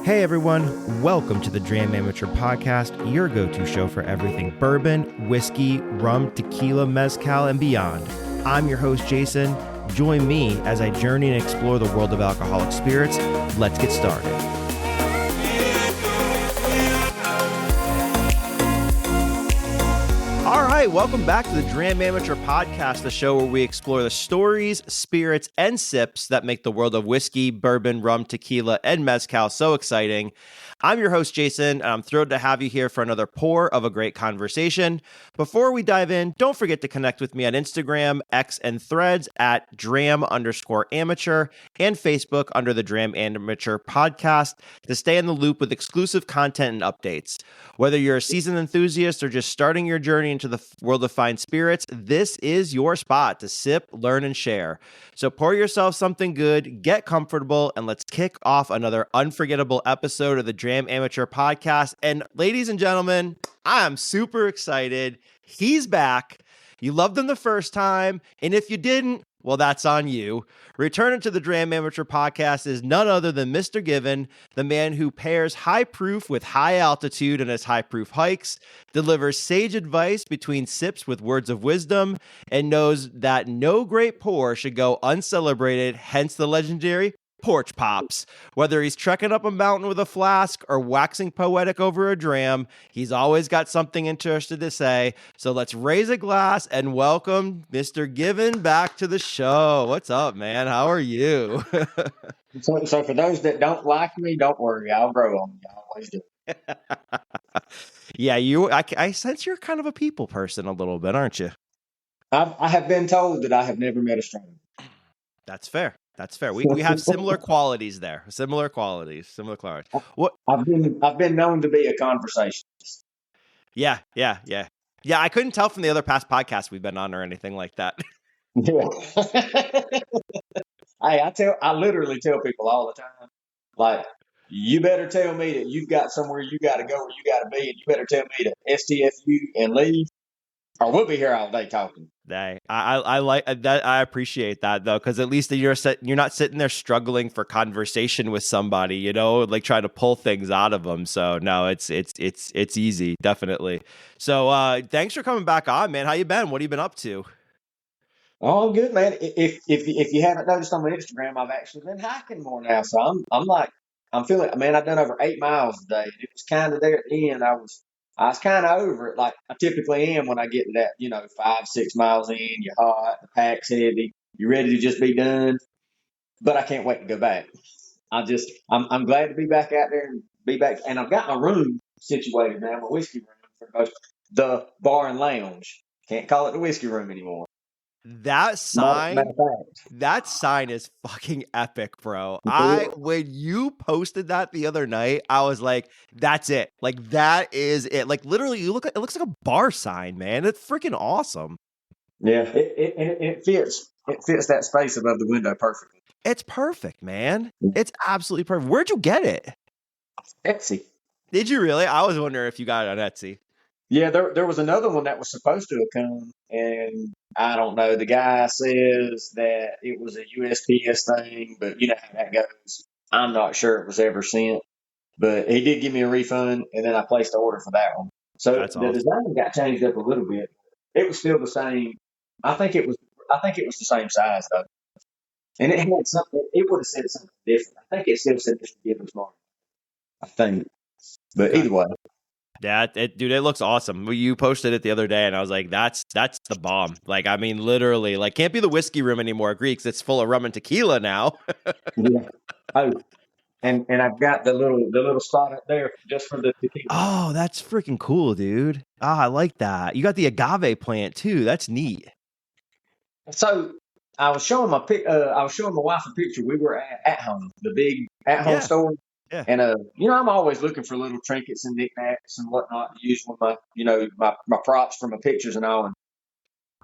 Hey everyone, welcome to the Dram Amateur Podcast, your go-to show for everything bourbon, whiskey, rum, tequila, mezcal, and beyond. I'm your host, Jason. Join me as I journey and explore the world of alcoholic spirits. Let's get started. All right, welcome back to the Dram Amateur Podcast, the show where we explore the stories, spirits, and sips that make the world of whiskey, bourbon, rum, tequila, and mezcal so exciting. I'm your host, Jason, and I'm thrilled to have you here for another pour of a great conversation. Before we dive in, don't forget to connect with me on Instagram, X, and Threads at Dram_amateur and Facebook under the Dram Amateur Podcast to stay in the loop with exclusive content and updates. Whether you're a seasoned enthusiast or just starting your journey into the world of fine spirits, this is your spot to sip, learn, and share. So pour yourself something good, get comfortable, and let's kick off another unforgettable episode of the Dram Amateur Podcast. And ladies and gentlemen, I'm super excited. He's back. You loved him the first time, and if you didn't, well, that's on you. Returning to the Dram Amateur Podcast is none other than Mr. Given, the man who pairs high proof with high altitude in his high proof hikes, delivers sage advice between sips with words of wisdom, and knows that no great pour should go uncelebrated, hence the legendary porch pops. Whether he's trekking up a mountain with a flask or waxing poetic over a dram, he's always got something interesting to say. So let's raise a glass and welcome Mr. Given back to the show. What's up, man? How are you? So for those that don't like me, don't worry. I'll grow on you. I always do. Yeah, I sense you're kind of a people person a little bit, aren't you? I have been told that I have never met a stranger. That's fair. That's fair. We have similar qualities there. Similar qualities. What? I've been known to be a conversationalist. Yeah. I couldn't tell from the other past podcasts we've been on or anything like that. Yeah. Hey, I literally tell people all the time, like, you better tell me that you've got somewhere you got to go or you got to be, and you better tell me to STFU and leave, or we'll be here all day talking. I like that. I appreciate that though, because at least you're not sitting there struggling for conversation with somebody, you know, like trying to pull things out of them. So no, it's easy, definitely. So thanks for coming back on, man. How you been? What have you been up to? Oh, good, man. If you haven't noticed on my Instagram, I've actually been hiking more now. So I'm feeling, man, I've done over 8 miles today. It was kind of there at the end. I was kind of over it, like I typically am when I get to that, 5-6 miles in, you're hot, the pack's heavy, you're ready to just be done. But I can't wait to go back. I'm glad to be back out there and be back. And I've got my room situated now, my whiskey room for both the bar and lounge. Can't call it the whiskey room anymore. That sign is fucking epic, bro. When you posted that the other night, I was like, that's it. Like, that is it. Like, literally, it looks like a bar sign, man. It's freaking awesome. Yeah, it fits that space above the window perfectly. It's perfect, man. It's absolutely perfect. Where'd you get it? Etsy. Did you really? I was wondering if you got it on Etsy. Yeah, there was another one that was supposed to have come, and I don't know. The guy says that it was a USPS thing, but you know how that goes. I'm not sure it was ever sent, but he did give me a refund, and then I placed the order for that one. So That's the awesome. design got changed up a little bit. It was still the same. I think it was the same size though, and it had something. It would have said something different. I think it still said Mr. Given's mark. I think, but either way. Yeah, dude, it looks awesome. You posted it the other day, and I was like, "That's the bomb." Like, I mean, literally, like, can't be the whiskey room anymore, Greeks. It's full of rum and tequila now. Yeah. Oh, and I've got the little spot up there just for the tequila. Oh, that's freaking cool, dude. I like that. You got the agave plant too. That's neat. So I was showing my wife a picture. We were at home, the big at home store. Yeah. And I'm always looking for little trinkets and knickknacks and whatnot to use with my props for my pictures and all. And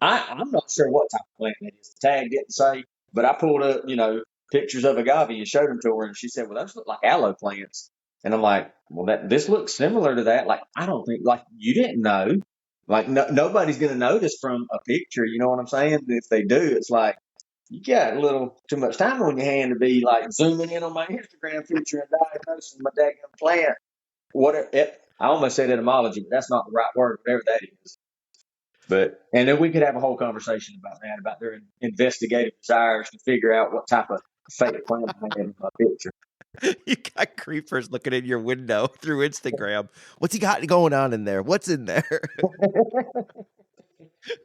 I'm not sure what type of plant that is. The tag didn't say, but I pulled up, pictures of agave and showed them to her, and she said, "Well, those look like aloe plants." And I'm like, "Well, this looks similar to that." Like, I don't think, like, you didn't know. Like, nobody's going to notice from a picture. You know what I'm saying? If they do, it's like, you got a little too much time on your hand to be like zooming in on my Instagram feature and diagnosing my daggone plant. I almost said etymology, but that's not the right word, whatever that is. But and then we could have a whole conversation about that, about their investigative desires to figure out what type of fake plant I have in my picture. You got creepers looking in your window through Instagram. What's he got going on in there? What's in there?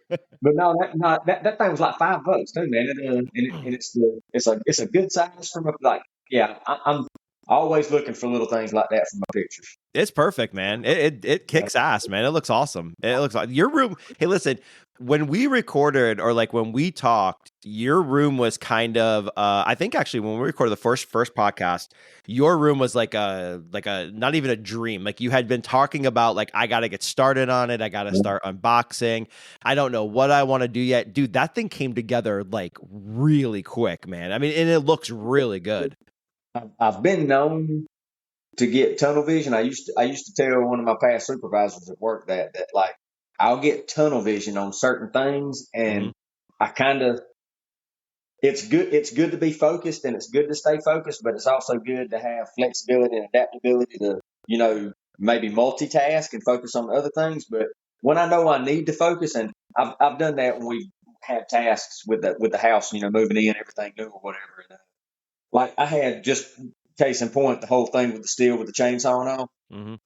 But no, that thing was like $5 too, man. It's a good size from I'm always looking for little things like that for my pictures. It's perfect, man. It kicks ass, man. It looks awesome. It looks like your room. Hey, listen, when we recorded or like when we talked, your room was kind of I think actually when we recorded the first podcast, your room was like a not even a dream. Like you had been talking about like I got to get started on it. I got to start unboxing. I don't know what I want to do yet. Dude, that thing came together like really quick, man. I mean, and it looks really good. I've been known to get tunnel vision. I used to tell one of my past supervisors at work that like I'll get tunnel vision on certain things, and I kind of it's good to be focused and it's good to stay focused, but it's also good to have flexibility and adaptability to maybe multitask and focus on other things. But when I know I need to focus, and I've done that when we've had tasks with the house, moving in everything new or whatever. And, like I had just case in point, the whole thing with the steel with the chainsaw and all.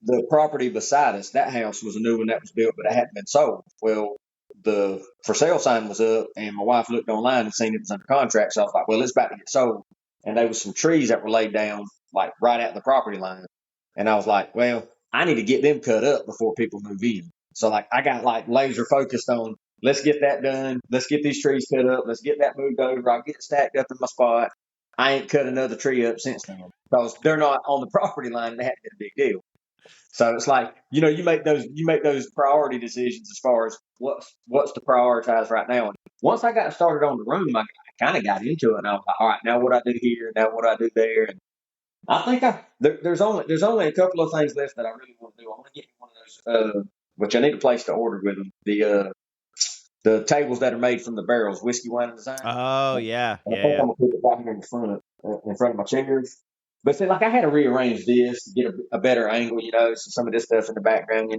The property beside us, that house was a new one that was built, but it hadn't been sold. Well, the for sale sign was up, and my wife looked online and seen it was under contract. So I was like, well, it's about to get sold. And there was some trees that were laid down like right at the property line. And I was like, well, I need to get them cut up before people move in. So like I got like laser focused on let's get that done. Let's get these trees cut up. Let's get that moved over. I'll get it stacked up in my spot. I ain't cut another tree up since then because they're not on the property line and they had to be a big deal. So it's like, you make those priority decisions as far as what's to prioritize right now. And once I got started on the room, I kind of got into it, and I was like, all right, now what I do here, now what I do there. And I think there's only a couple of things left that I really want to do. I want to get one of those, which I need a place to order with them. The tables that are made from the barrels, whiskey, wine, and design. Oh yeah, and I think I'm gonna put it right here in front of my chairs. But see, like I had to rearrange this to get a better angle, so some of this stuff in the background,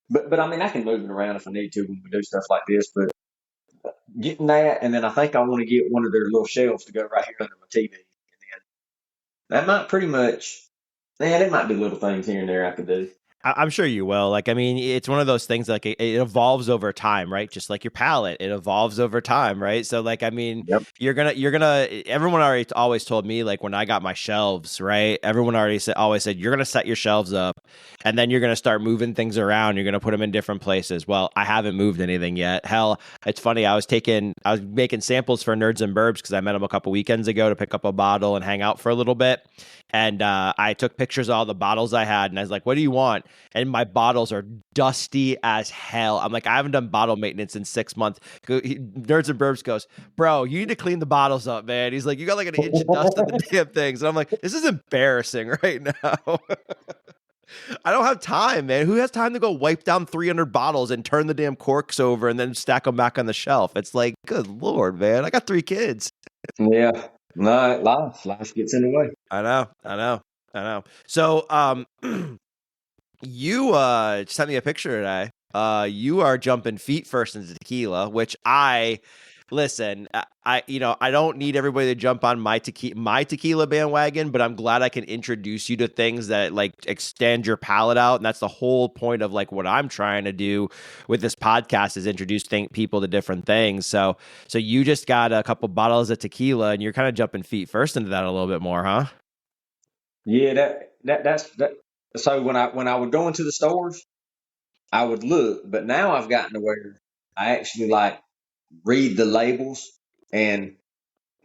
But I mean, I can move it around if I need to when we do stuff like this. But getting that, and then I think I want to get one of their little shelves to go right here under my TV. And then that might pretty much, there might be little things here and there I could do. I'm sure you will. Like, I mean, it's one of those things like it evolves over time, right? Just like your palate, it evolves over time, right? So like, I mean, Yep. you're gonna, everyone already always told me like when I got my shelves, right? Everyone always said, you're going to set your shelves up and then you're going to start moving things around. You're going to put them in different places. Well, I haven't moved anything yet. Hell, it's funny. I was making samples for Nerds and Burbs because I met them a couple weekends ago to pick up a bottle and hang out for a little bit. And I took pictures of all the bottles I had, and I was like, what do you want? And my bottles are dusty as hell. I'm like, I haven't done bottle maintenance in 6 months. Nerds and Burbs goes, bro, you need to clean the bottles up, man. He's like, you got like an inch of dust on the damn things. And I'm like, this is embarrassing right now. I don't have time, man. Who has time to go wipe down 300 bottles and turn the damn corks over and then stack them back on the shelf? It's like, good Lord, man. I got 3 kids. Yeah. No, life gets in the way. I know. So, you sent me a picture today. You are jumping feet first into tequila, which listen. I don't need everybody to jump on my tequila bandwagon, but I'm glad I can introduce you to things that like extend your palate out, and that's the whole point of like what I'm trying to do with this podcast is introduce people to different things. So you just got a couple bottles of tequila, and you're kind of jumping feet first into that a little bit more, huh? Yeah, that's. So when I would go into the stores, I would look, but now I've gotten to where I actually like read the labels, and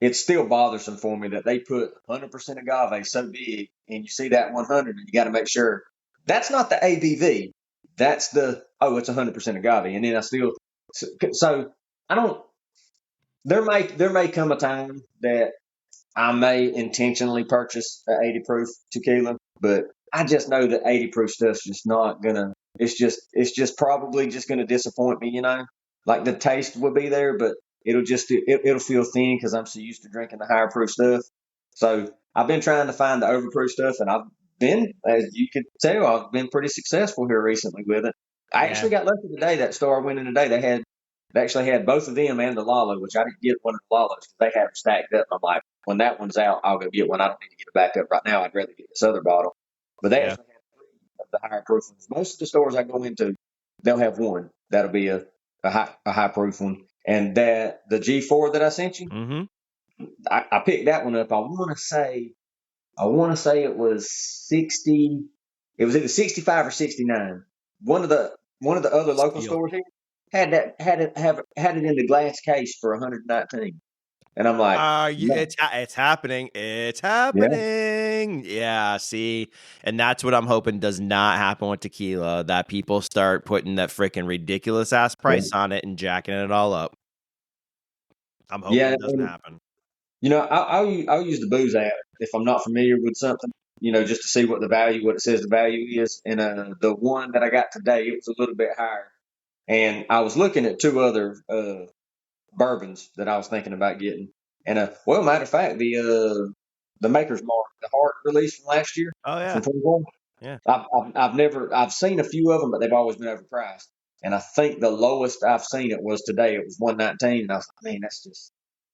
it's still bothersome for me that they put 100% agave so big, and you see that 100, and you got to make sure that's not the ABV. That's it's 100% agave, and then so I don't. There may come a time that I may intentionally purchase an 80 proof tequila, but I just know that 80 proof stuff's just not gonna. It's just probably just gonna disappoint me. Like the taste will be there, but it'll feel thin because I'm so used to drinking the higher proof stuff. So I've been trying to find the overproof stuff, and I've been, as you could tell, I've been pretty successful here recently with it. I Yeah. actually got lucky today. That store I went in today, they actually had both of them and the Lalo, which I didn't get one of the Lalos because they had them stacked up. I'm like, when that one's out, I'll go get one. I don't need to get it back up right now. I'd rather get this other bottle. But they Yeah. actually have three of the higher proof ones. Most of the stores I go into, they'll have one that'll be a high proof one. And that the G4 that I sent you, Mm-hmm. I picked that one up. I want to say it was 60. It was either 65 or 69. One of the other local Steal. stores here had it in the glass case for 119. And I'm like, no. It's happening. It's Yeah, happening. Yeah, see, and that's what I'm hoping does not happen with tequila. That people start putting that freaking ridiculous ass price on it and jacking it all up. I'm hoping yeah. it doesn't happen. I'll use the booze app if I'm not familiar with something. Just to see what it says the value is. And the one that I got today, it was a little bit higher. And I was looking at two other bourbons that I was thinking about getting. And well, matter of fact, the Maker's Mark, the Heart release from last year, Oh from yeah, 21. yeah. I've seen a few of them, but they've always been overpriced. And I think the lowest I've seen it was today. It was 119, and I was like, man, that's just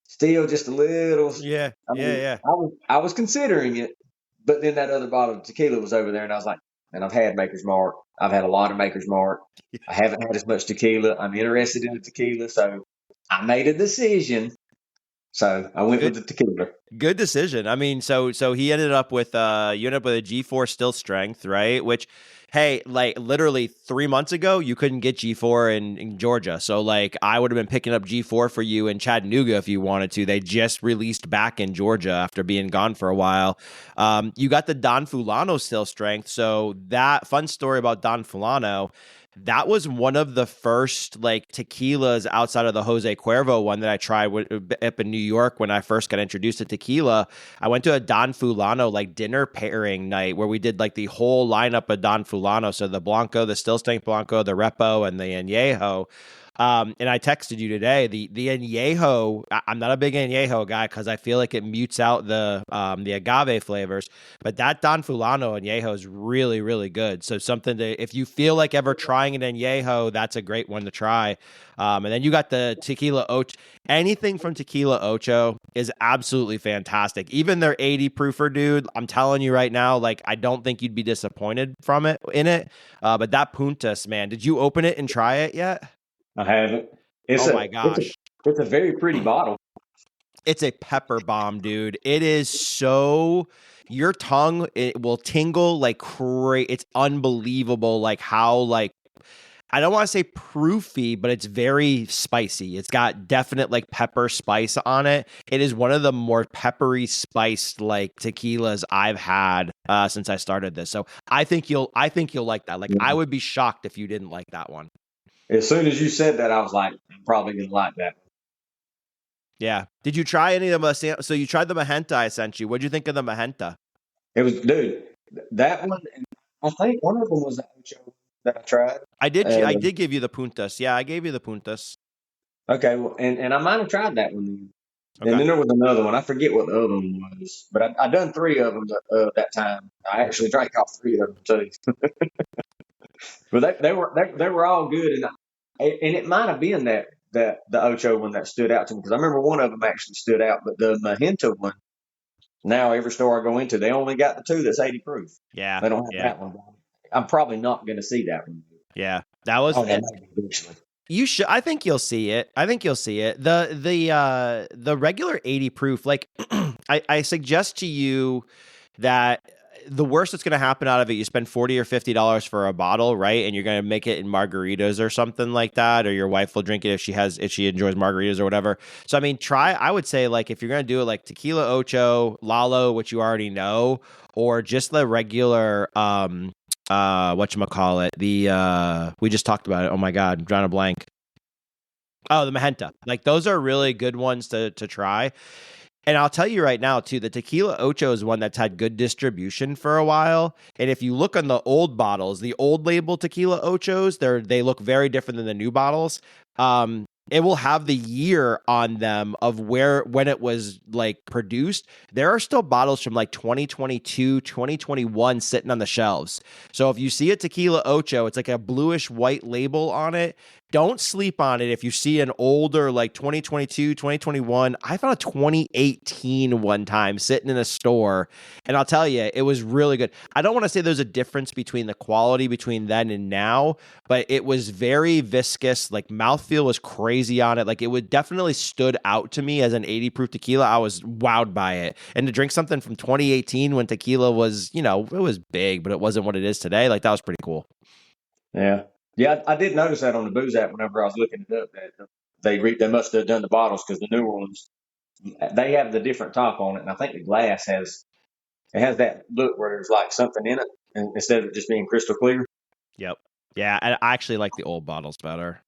still just a little. Yeah, I yeah, mean, yeah. I was considering it, but then that other bottle of tequila was over there, and I was like, and I've had Maker's Mark. I've had a lot of Maker's Mark. I haven't had as much tequila. I'm interested in the tequila, so I made a decision. So I went with the tequila. Good decision. I mean, so he ended up with you ended up with a G4 still strength, right? Which, hey, like literally 3 months ago, you couldn't get G4 in Georgia. So like I would have been picking up G4 for you in Chattanooga if you wanted to. They just released back in Georgia after being gone for a while. You got the Don Fulano still strength. So that fun story about Don Fulano. That was one of the first like tequilas outside of the Jose Cuervo one that I tried up in New York when I first got introduced to tequila. I went to a Don Fulano like dinner pairing night where we did like the whole lineup of Don Fulano. So the Blanco, the still strength Blanco, the Repo, and the Añejo. And I texted you today. The Añejo, I'm not a big Añejo guy because I feel like it mutes out the agave flavors. But that Don Fulano Añejo is really, really good. So something to, if you feel like ever trying an Añejo, that's a great one to try. And then you got the Tequila Ocho. Anything from Tequila Ocho is absolutely fantastic. Even their 80 proofer, dude. I'm telling you right now, like I don't think you'd be disappointed from it in it. But that Puntas, man, did you open it and try it yet? I haven't. Oh my gosh. It's a very pretty bottle. It's a pepper bomb, dude. It is so your tongue it will tingle like crazy. It's unbelievable like how like I don't want to say proofy, but it's very spicy. It's got definite like pepper spice on it. It is one of the more peppery spiced like tequilas I've had since I started this. So I think you'll like that. Like I would be shocked if you didn't like that one. As soon as you said that, I was like, I'm probably gonna like that. Yeah. Did you try any of them? So you tried the Magenta I sent you. What'd you think of the Magenta? It was, dude, that one. And I think one of them was the Ocho that I tried. I did give you the Puntas. Yeah, I gave you the Puntas. Okay, well, and I might have tried that one then. Okay. And then there was another one. I forget what the other one was, but I done three of them that time. I actually drank off three of them too. But they were all good, and it might have been that the Ocho one that stood out to me because I remember one of them actually stood out, but the Magenta one. Now every store I go into, they only got the two that's 80 proof. Yeah, they don't have that one. I'm probably not going to see that one. Yeah, that was. You should. I think you'll see it. The regular 80 proof, like I suggest to you that the worst that's going to happen out of it, you spend $40 or $50 for a bottle, right? And you're going to make it in margaritas or something like that, or your wife will drink it if she enjoys margaritas or whatever. So I mean, I would say like if you're going to do it, like Tequila Ocho, Lalo, which you already know, or just the regular whatchamacallit, we just talked about it. Oh my God, I'm drawing a blank. Oh, the Magenta. Like those are really good ones to try. And I'll tell you right now, too, the Tequila Ocho is one that's had good distribution for a while. And if you look on the old bottles, the old label Tequila Ochos, they look very different than the new bottles. it will have the year on them of when it was like produced. There are still bottles from like 2022, 2021 sitting on the shelves. So if you see a Tequila Ocho, it's like a bluish white label on it. Don't sleep on it. If you see an older, like 2022, 2021, I found a 2018 one time sitting in a store, and I'll tell you, it was really good. I don't want to say there's a difference between the quality between then and now, but it was very viscous. Like mouthfeel was crazy on it. Like it would definitely stood out to me as an 80 proof tequila. I was wowed by it. And to drink something from 2018 when tequila was, you know, it was big, but it wasn't what it is today. Like that was pretty cool. Yeah. Yeah, I did notice that on the booze app whenever I was looking it up that they must have done the bottles because the newer ones they have the different top on it, and I think the glass has that look where there's like something in it, and instead of just being crystal clear. Yep. Yeah, I actually like the old bottles better.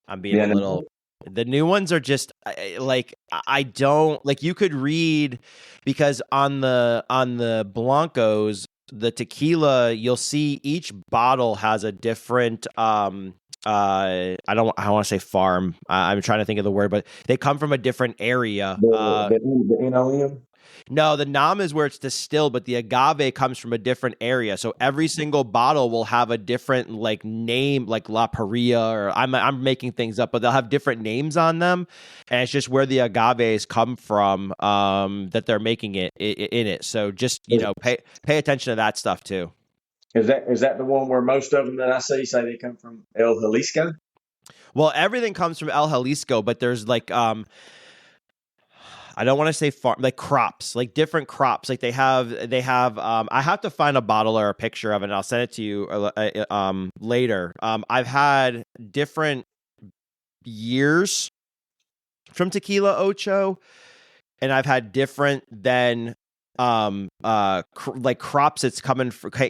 I'm being a little. The new ones are just like I don't like. You could read because on the Blancos, the tequila, you'll see each bottle has a different I want to say farm. I'm trying to think of the word, but they come from a different area. The NOM? No, the Nam is where it's distilled, but the agave comes from a different area. So every single bottle will have a different like name, like La Paria, or I'm making things up, but they'll have different names on them, and it's just where the agaves come from that they're making it in it. So just pay attention to that stuff too. Is that the one where most of them that I see say they come from El Jalisco? Well, everything comes from El Jalisco, but there's like I don't want to say farm, like crops, like different crops. Like they have I have to find a bottle or a picture of it, and I'll send it to you later. I've had different years from Tequila Ocho, and I've had different than like crops it's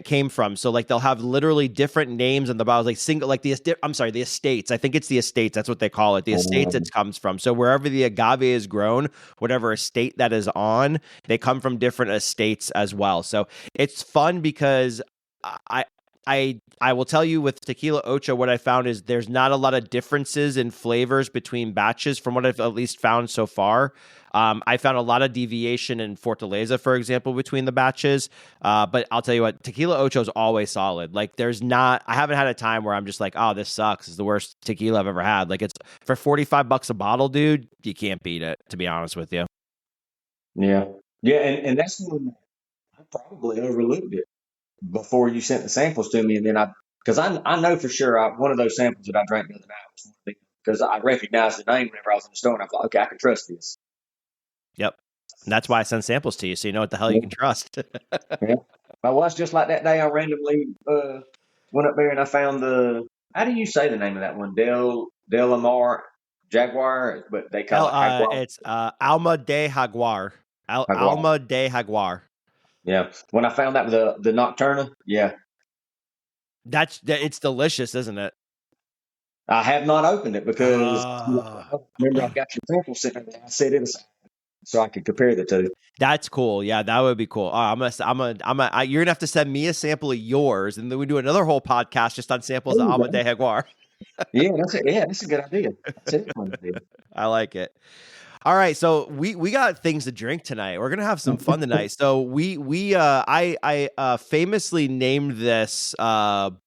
came from. So like they'll have literally different names in the bottles, like single, like the estates. I think it's the estates. That's what they call it. The estates it comes from. So wherever the agave is grown, whatever estate that is on, they come from different estates as well. So it's fun because I will tell you with Tequila Ocho, what I found is there's not a lot of differences in flavors between batches from what I've at least found so far. I found a lot of deviation in Fortaleza, for example, between the batches. But I'll tell you what, Tequila Ocho is always solid. Like I haven't had a time where I'm just like, oh, this sucks. It's the worst tequila I've ever had. Like it's for $45 a bottle, dude. You can't beat it, to be honest with you. Yeah. Yeah. And that's one I probably overlooked it before you sent the samples to me. And then because I know for sure one of those samples that I drank the other night was one of them, because I recognized the name whenever I was in the store, and I thought, okay, I can trust this. Yep. And that's why I send samples to you, so you know what the hell you can trust. Yeah. Well, it's just like that day I randomly went up there and I found how do you say the name of that one? Del Amar Jaguar, but they call it Jaguar. It's Alma de Jaguar. Alma de Jaguar. Yeah. When I found that with the Nocturna, yeah. It's delicious, isn't it? I have not opened it because remember I've got your sample sitting there. I set it aside so I could compare the two. That's cool. Yeah, that would be cool. You're gonna have to send me a sample of yours, and then we do another whole podcast just on samples of Alma de Jaguar. Yeah, that's a good idea. That's a good idea. I like it. All right, so we got things to drink tonight. We're gonna have some fun tonight. So I famously named this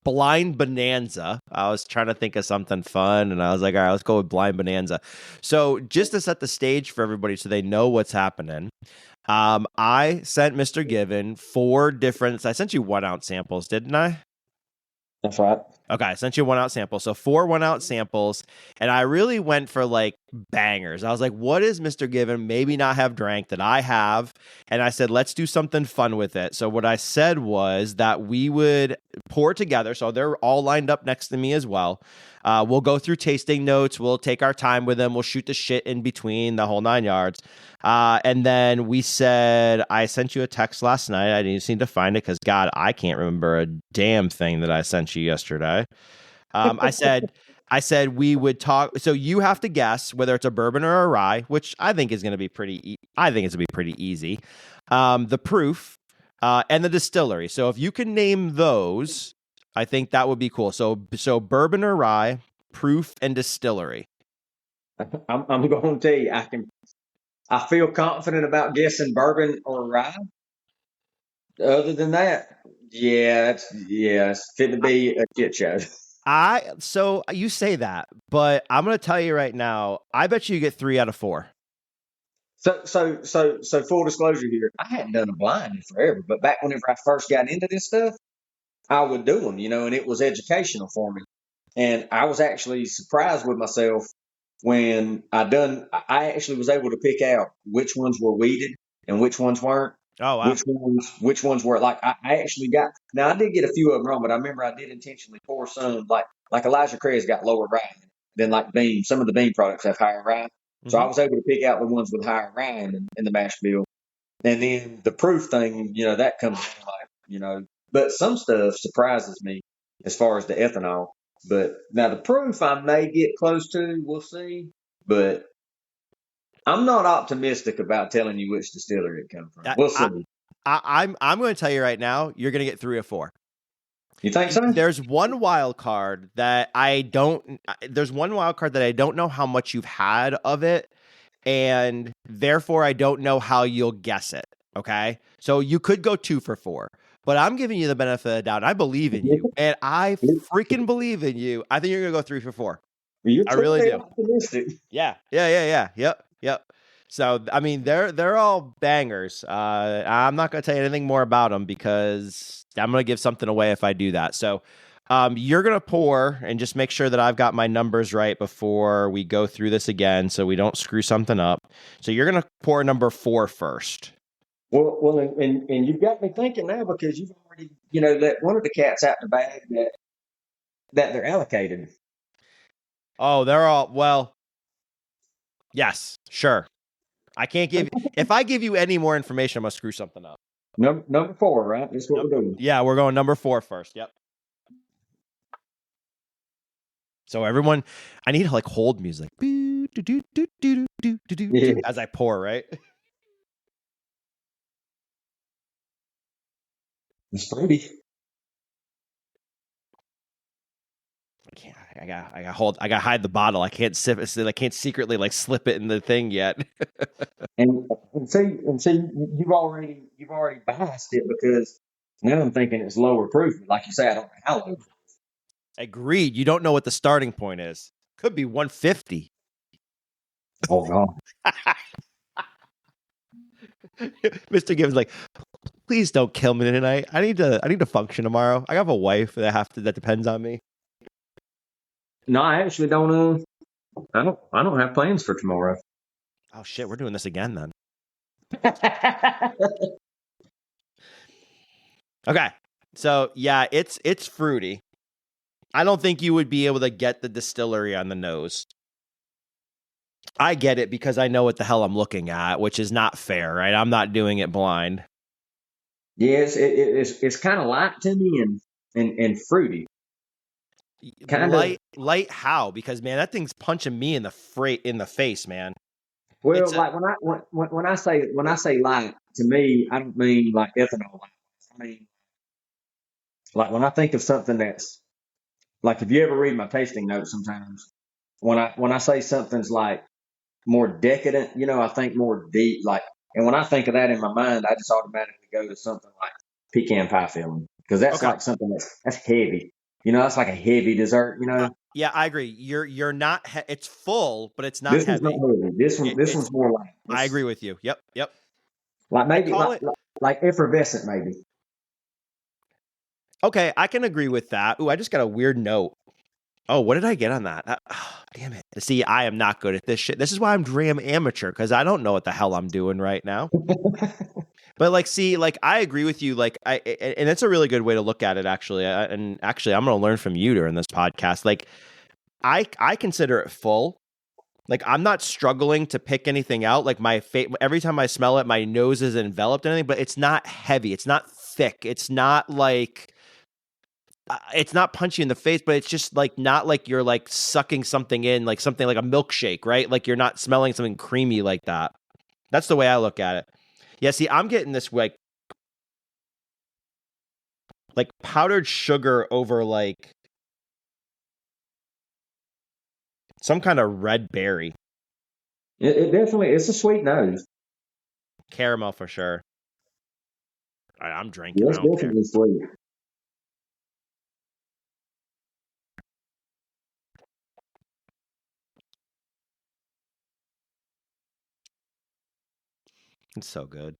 Blind Bonanza. I was trying to think of something fun, and I was like, all right, let's go with Blind Bonanza. So just to set the stage for everybody, so they know what's happening. I sent Mr. Given 4 different. I sent you 1 ounce samples, didn't I? That's right. Okay, I sent you 1 ounce samples. So 4 1 ounce samples. And I really went for like bangers. I was like, what does Mr. Given maybe not have drank that I have? And I said, let's do something fun with it. So what I said was that we would pour together. So they're all lined up next to me as well. We'll go through tasting notes. We'll take our time with them. We'll shoot the shit in between, the whole 9 yards. And then we said, I sent you a text last night. I just need to find it because, God, I can't remember a damn thing that I sent you yesterday. I said we would talk. So you have to guess whether it's a bourbon or a rye, which I think is going to be I think it's going to be pretty easy. The proof and the distillery. So if you can name those, I think that would be cool. So bourbon or rye, proof, and distillery. I'm going to tell you, I feel confident about guessing bourbon or rye. Other than that, it's fit to be a shit show. So you say that, but I'm going to tell you right now, I bet you get 3 out of 4. So full disclosure here, I hadn't done a blind in forever, but back whenever I first got into this stuff, I would do them, and it was educational for me. And I was actually surprised with myself when I actually was able to pick out which ones were weeded and which ones weren't. Oh, wow. Which ones were like, I actually got, now I did get a few of them wrong, but I remember I did intentionally pour some, like Elijah Craig's got lower rye than like Beam. Some of the Beam products have higher rye. So I was able to pick out the ones with higher rye in the mash bill. And then the proof thing, that comes in but some stuff surprises me as far as the ethanol. But now the proof I may get close to, we'll see. But I'm not optimistic about telling you which distillery it comes from. We'll see. I'm going to tell you right now, you're going to get 3 or 4. You think so? There's one wild card that I don't know how much you've had of it, and therefore I don't know how you'll guess it. Okay. So you could go 2 for 4, but I'm giving you the benefit of the doubt. I believe in you, and I freaking believe in you. I think you're going to go 3 for 4. You're I really do. Optimistic. Yeah. Yep. So, I mean, they're all bangers. I'm not going to tell you anything more about them because I'm going to give something away if I do that. So, you're going to pour and just make sure that I've got my numbers right before we go through this again so we don't screw something up. So, you're going to pour number 4 first. Well, and you've got me thinking now because you've already, let one of the cats out the bag that they're allocated. Oh, they're all, well, yes, sure. I can't give, if I give you any more information, I'm going to screw something up. Number 4, right? That's what we're doing. Yeah, we're going number 4 first. Yep. So everyone, I need to like hold music as I pour, right? It's pretty. I got hide the bottle. I can't sip it. I can't secretly like slip it in the thing yet. and see, you've already biased it because now I'm thinking it's lower proof. Like you say, I don't know how low. Agreed. You don't know what the starting point is. Could be 150. Oh God. Mr. Gibbs like, please don't kill me tonight. I need to function tomorrow. I have a wife that depends on me. No, I actually don't. I don't have plans for tomorrow. Oh shit, we're doing this again then. Okay, so yeah, it's fruity. I don't think you would be able to get the distillery on the nose. I get it because I know what the hell I'm looking at, which is not fair, right? I'm not doing it blind. Yes, it's kind of light to me and fruity. Kind of light how? Because man, that thing's punching me in the face, man. Well, like when I say light, to me, I don't mean like ethanol. I mean, like when I think of something that's like, if you ever read my tasting notes, sometimes when I say something's like more decadent, I think more deep. Like, and when I think of that in my mind, I just automatically go to something like pecan pie filling because that's like something that's heavy. That's like a heavy dessert. Yeah, I agree. You're not. It's full, but it's not this heavy. One's not heavy. This one's more like. I agree with you. Yep. Like maybe like effervescent, maybe. Okay, I can agree with that. Ooh, I just got a weird note. Oh, what did I get on that? Damn it. See, I am not good at this shit. This is why I'm Dram amateur, because I don't know what the hell I'm doing right now. But I agree with you. And it's a really good way to look at it, actually. And actually, I'm going to learn from you during this podcast. Like, I consider it full. Like, I'm not struggling to pick anything out. Like, every time I smell it, my nose is enveloped in anything, but it's not heavy. It's not thick. It's not like... it's not punchy in the face, but it's just like not like you're like sucking something in, like something like a milkshake, right? Like you're not smelling something creamy like that. That's the way I look at it. Yeah, see, I'm getting this like powdered sugar over like Some kind of red berry. It definitely, it's a sweet nose. Caramel for sure. All right, I'm drinking. Yeah, I it's don't care. definitely sweet. It's so good.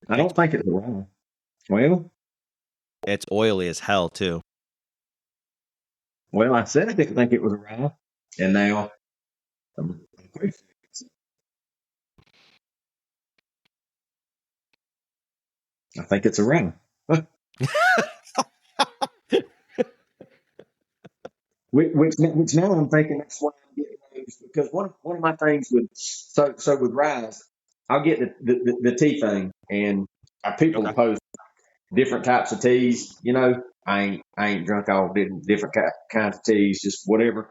I It's don't think it's wrong. Well, it's oily as hell too. I said I didn't think it was a rye, and now I'm I think it's a rye. Which now I'm thinking that's why I'm getting those, because one of my things with with ryes, I'll get the tea thing, and people Okay. post different types of teas. I ain't drunk all different kinds of teas, just whatever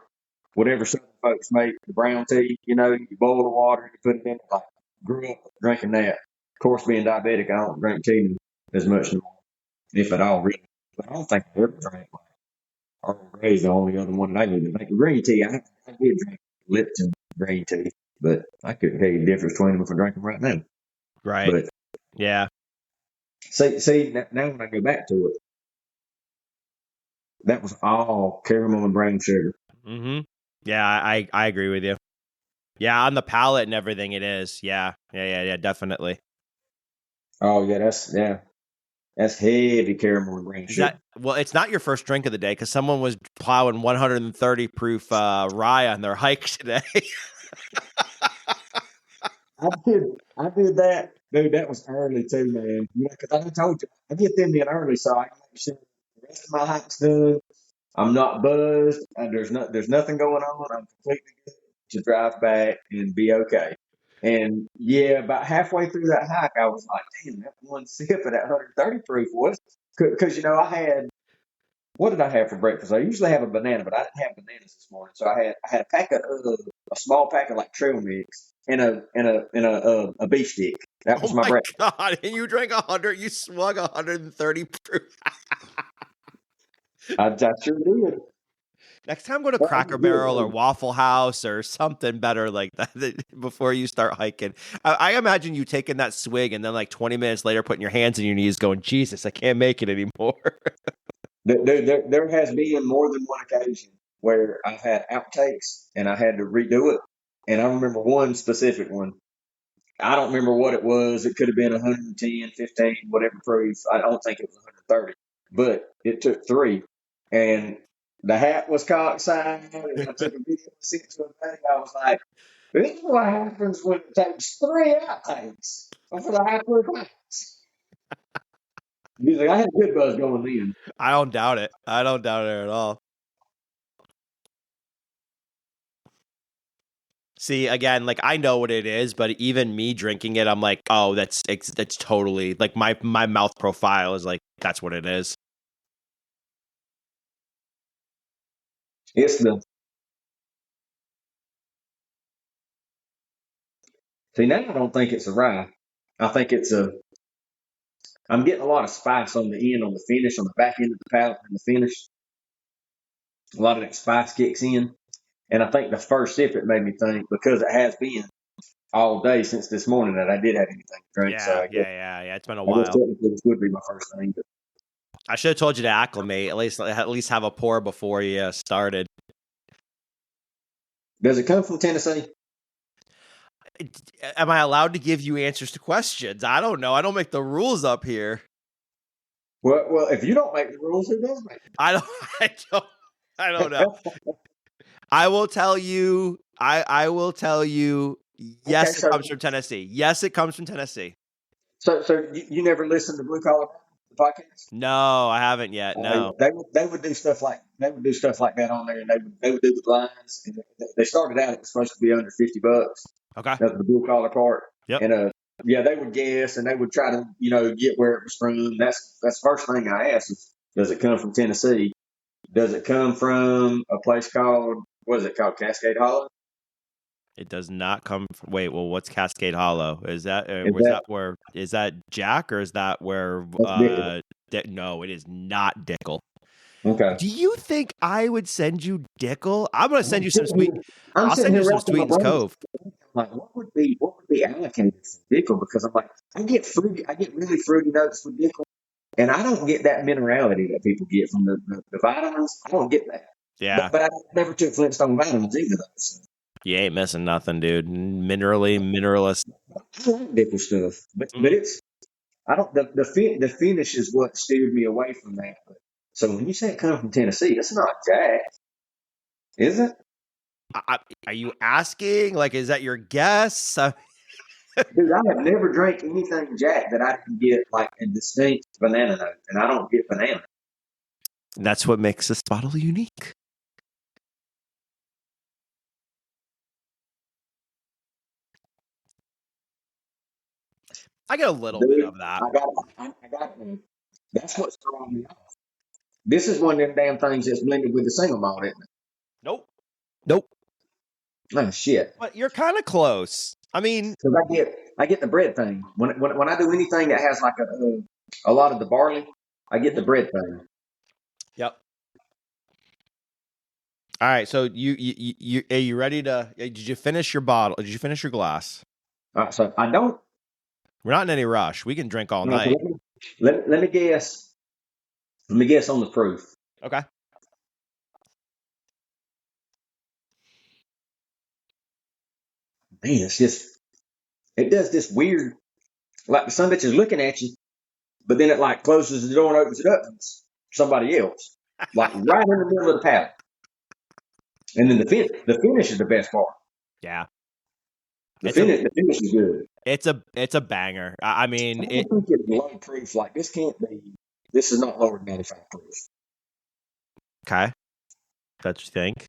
Southern folks make the brown tea. You boil the water and you put it in. Like, grew up drinking that. Of course, being diabetic, I don't drink tea as much anymore, if at all, really. But I don't think I ever drank like Earl Grey's the only other one that I need to make. Green tea, I did drink Lipton green tea, but I couldn't tell you the difference between them if I drink them right now. Right. But Yeah. see, now when I go back to it, that was all caramel and brown sugar. Mm-hmm. Yeah, I agree with you. Yeah, on the palate and everything it is. Yeah. Yeah, definitely. Oh yeah, that's heavy caramel and brown Is sugar. that well, it's not your first drink of the day because someone was plowing 130 proof rye on their hike today. I did that, dude. That was early too, man. Because I told you I get them in early, so I can make sure the rest of my hike's done. I'm not buzzed. There's nothing going on. I'm completely good to drive back and be okay. And yeah, about halfway through that hike, I was like, damn, that one sip of that 130 proof was, because I had, what did I have for breakfast? I usually have a banana, but I didn't have bananas this morning, so I had a pack of a small pack of like trail mix and a beef stick. That Oh was my my breakfast. God. And you drank 100, you swung 130 proof. I sure did. Next time, go to But I Cracker was good Barrel or though. Waffle House or something better like that before you start hiking. I imagine you taking that swig and then like 20 minutes later putting your hands on your knees going, Jesus, I can't make it anymore. There has been more than one occasion where I've had outtakes and I had to redo it. And I remember one specific one. I don't remember what it was. It could have been 110, 15, whatever proof. I don't think it was 130, but it took three. And the hat was cockeyed, and I took a video of 6 1 I was like, this is what happens when it takes three outtakes for the high proof hats. He's like, I had a good buzz going then. I don't doubt it. I don't doubt it at all. See, again, like I know what it is, but even me drinking it, I'm like, oh, that's totally like my mouth profile is like that's what it is. It's the See, now I don't think it's a rye. I think I'm getting a lot of spice on the end, on the finish, on the back end of the palate and the finish. A lot of that spice kicks in. And I think the first sip, it made me think, because it has been all day since this morning that I did have anything to drink. So Yeah. It's been a I guess while. technically this would be my first thing. But I should have told you to acclimate, at least have a pour before you started. does it come from Tennessee? Am I allowed to give you answers to questions? I don't know. I don't make the rules up here. Well, if you don't make the rules, who does make them? I don't. I don't know. I will tell you. I will tell you. Yes, Okay, it comes from Tennessee. Yes, it comes from Tennessee. so you never listened to Blue Collar, the podcast? No, I haven't yet. No. They would do stuff like that on there, and they would do the blinds. And they started out, it was supposed to be under $50. Okay. That's the blue collar part. Yep. And yeah, they would guess and they would try to get where it was from. That's the first thing I asked is, does it come from Tennessee? Does it come from a place called, what is it called, Cascade Hollow? It does not come from, wait, well, what's Cascade Hollow? Is that Jack, or is that where That's Dickel. No, it is not Dickel. Okay. Do you think I would send you Dickel? I'm going to send you some sitting sweet. here- I'm I'll sitting send you here some racking my Sweetens brain. Cove. Like, what would be allocated for Dickel? Because I'm like, I get really fruity notes with Dickel, and I don't get that minerality that people get from the vitamins. I don't get that. Yeah. But I never took Flintstone vitamins either, though. So You ain't missing nothing, dude. Mineralist. I like Dickel stuff, but Mhm. it's I don't the finish is what steered me away from that. But, so when you say it comes from Tennessee, it's not Jack, is it? Are you asking? Like, is that your guess? Dude, I have never drank anything Jack that I can get like a distinct banana note, and I don't get banana. That's what makes this bottle unique. I get a little bit Dude, of that. I got that's what's throwing me off. This is one of them damn things that's blended with the single malt, isn't it? Nope. Nope. Oh shit. But you're kind of close. I mean, Because I get the bread thing. When I do anything that has like a lot of the barley, I get the bread thing. yep. All right. So are you ready to? Did you finish your bottle? Did you finish your glass? All right, so I don't. We're not in any rush. We can drink all No, so night. let me guess. Let me guess on the proof. Okay. Man, it does this weird, like the son bitch is looking at you, but then it like closes the door and opens it up. And it's somebody else, like right in the middle of the palate. And then the finish is the best part. Yeah. The finish is good. It's a banger. I mean, I don't think it's low proof. Like this can't be. This is not lower than 95 proof. okay. That's what you think.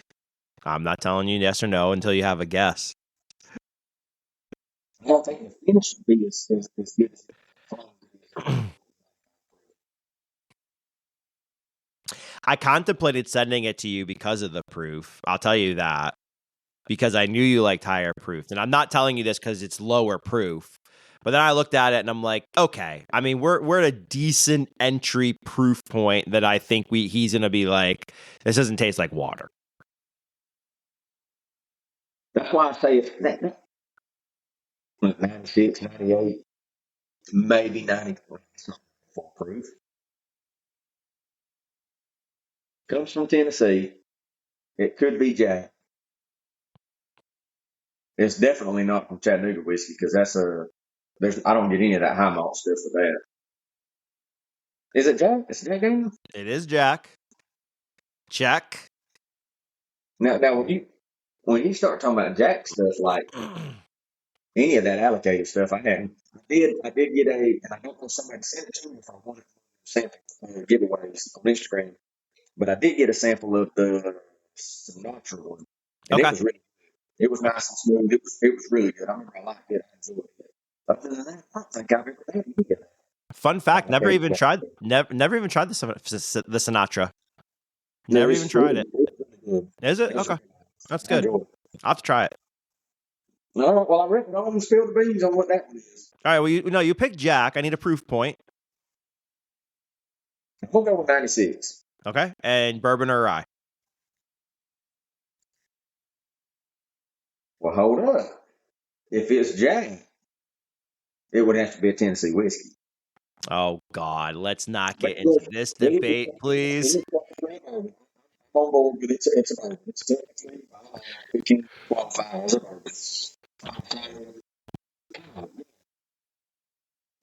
I'm not telling you yes or no until you have a guess. I don't think the finish would be as good as I contemplated sending it to you because of the proof. I'll tell you that. Because I knew you liked higher proof. And I'm not telling you this because it's lower proof. But then I looked at it and I'm like, okay. I mean, we're at a decent entry proof point that I think he's gonna be like, this doesn't taste like water. That's why I say it's 96, 98, maybe 94 for proof. Comes from Tennessee. It could be Jack. It's definitely not from Chattanooga whiskey because I don't get any of that high malt stuff for that. Is it Jack? It's Jack Daniels? It is Jack. Check. Now when you start talking about Jack stuff like any of that allocated stuff, I did get and I don't know somebody sent it to me if I wanted to sample giveaways on Instagram, but I did get a sample of the Sinatra one, and Okay. it was nice and smooth. It was really good. I remember I liked it. I enjoyed it. Other than that, I don't think I've ever had it. Fun fact: never even tried the Sinatra. Never even tried it. Is it? Okay, that's good. I'll have to try it. No, well, I reckon I don't spill the beans on what that one is. All right. Well, you picked Jack. I need a proof point. We'll go with 96. Okay, and bourbon or rye. Well, hold up. If it's Jack, it would have to be a Tennessee whiskey. Oh God, let's not get into this debate, please. On board, but it's a bourbon. It's technically it can qualify as a bourbon.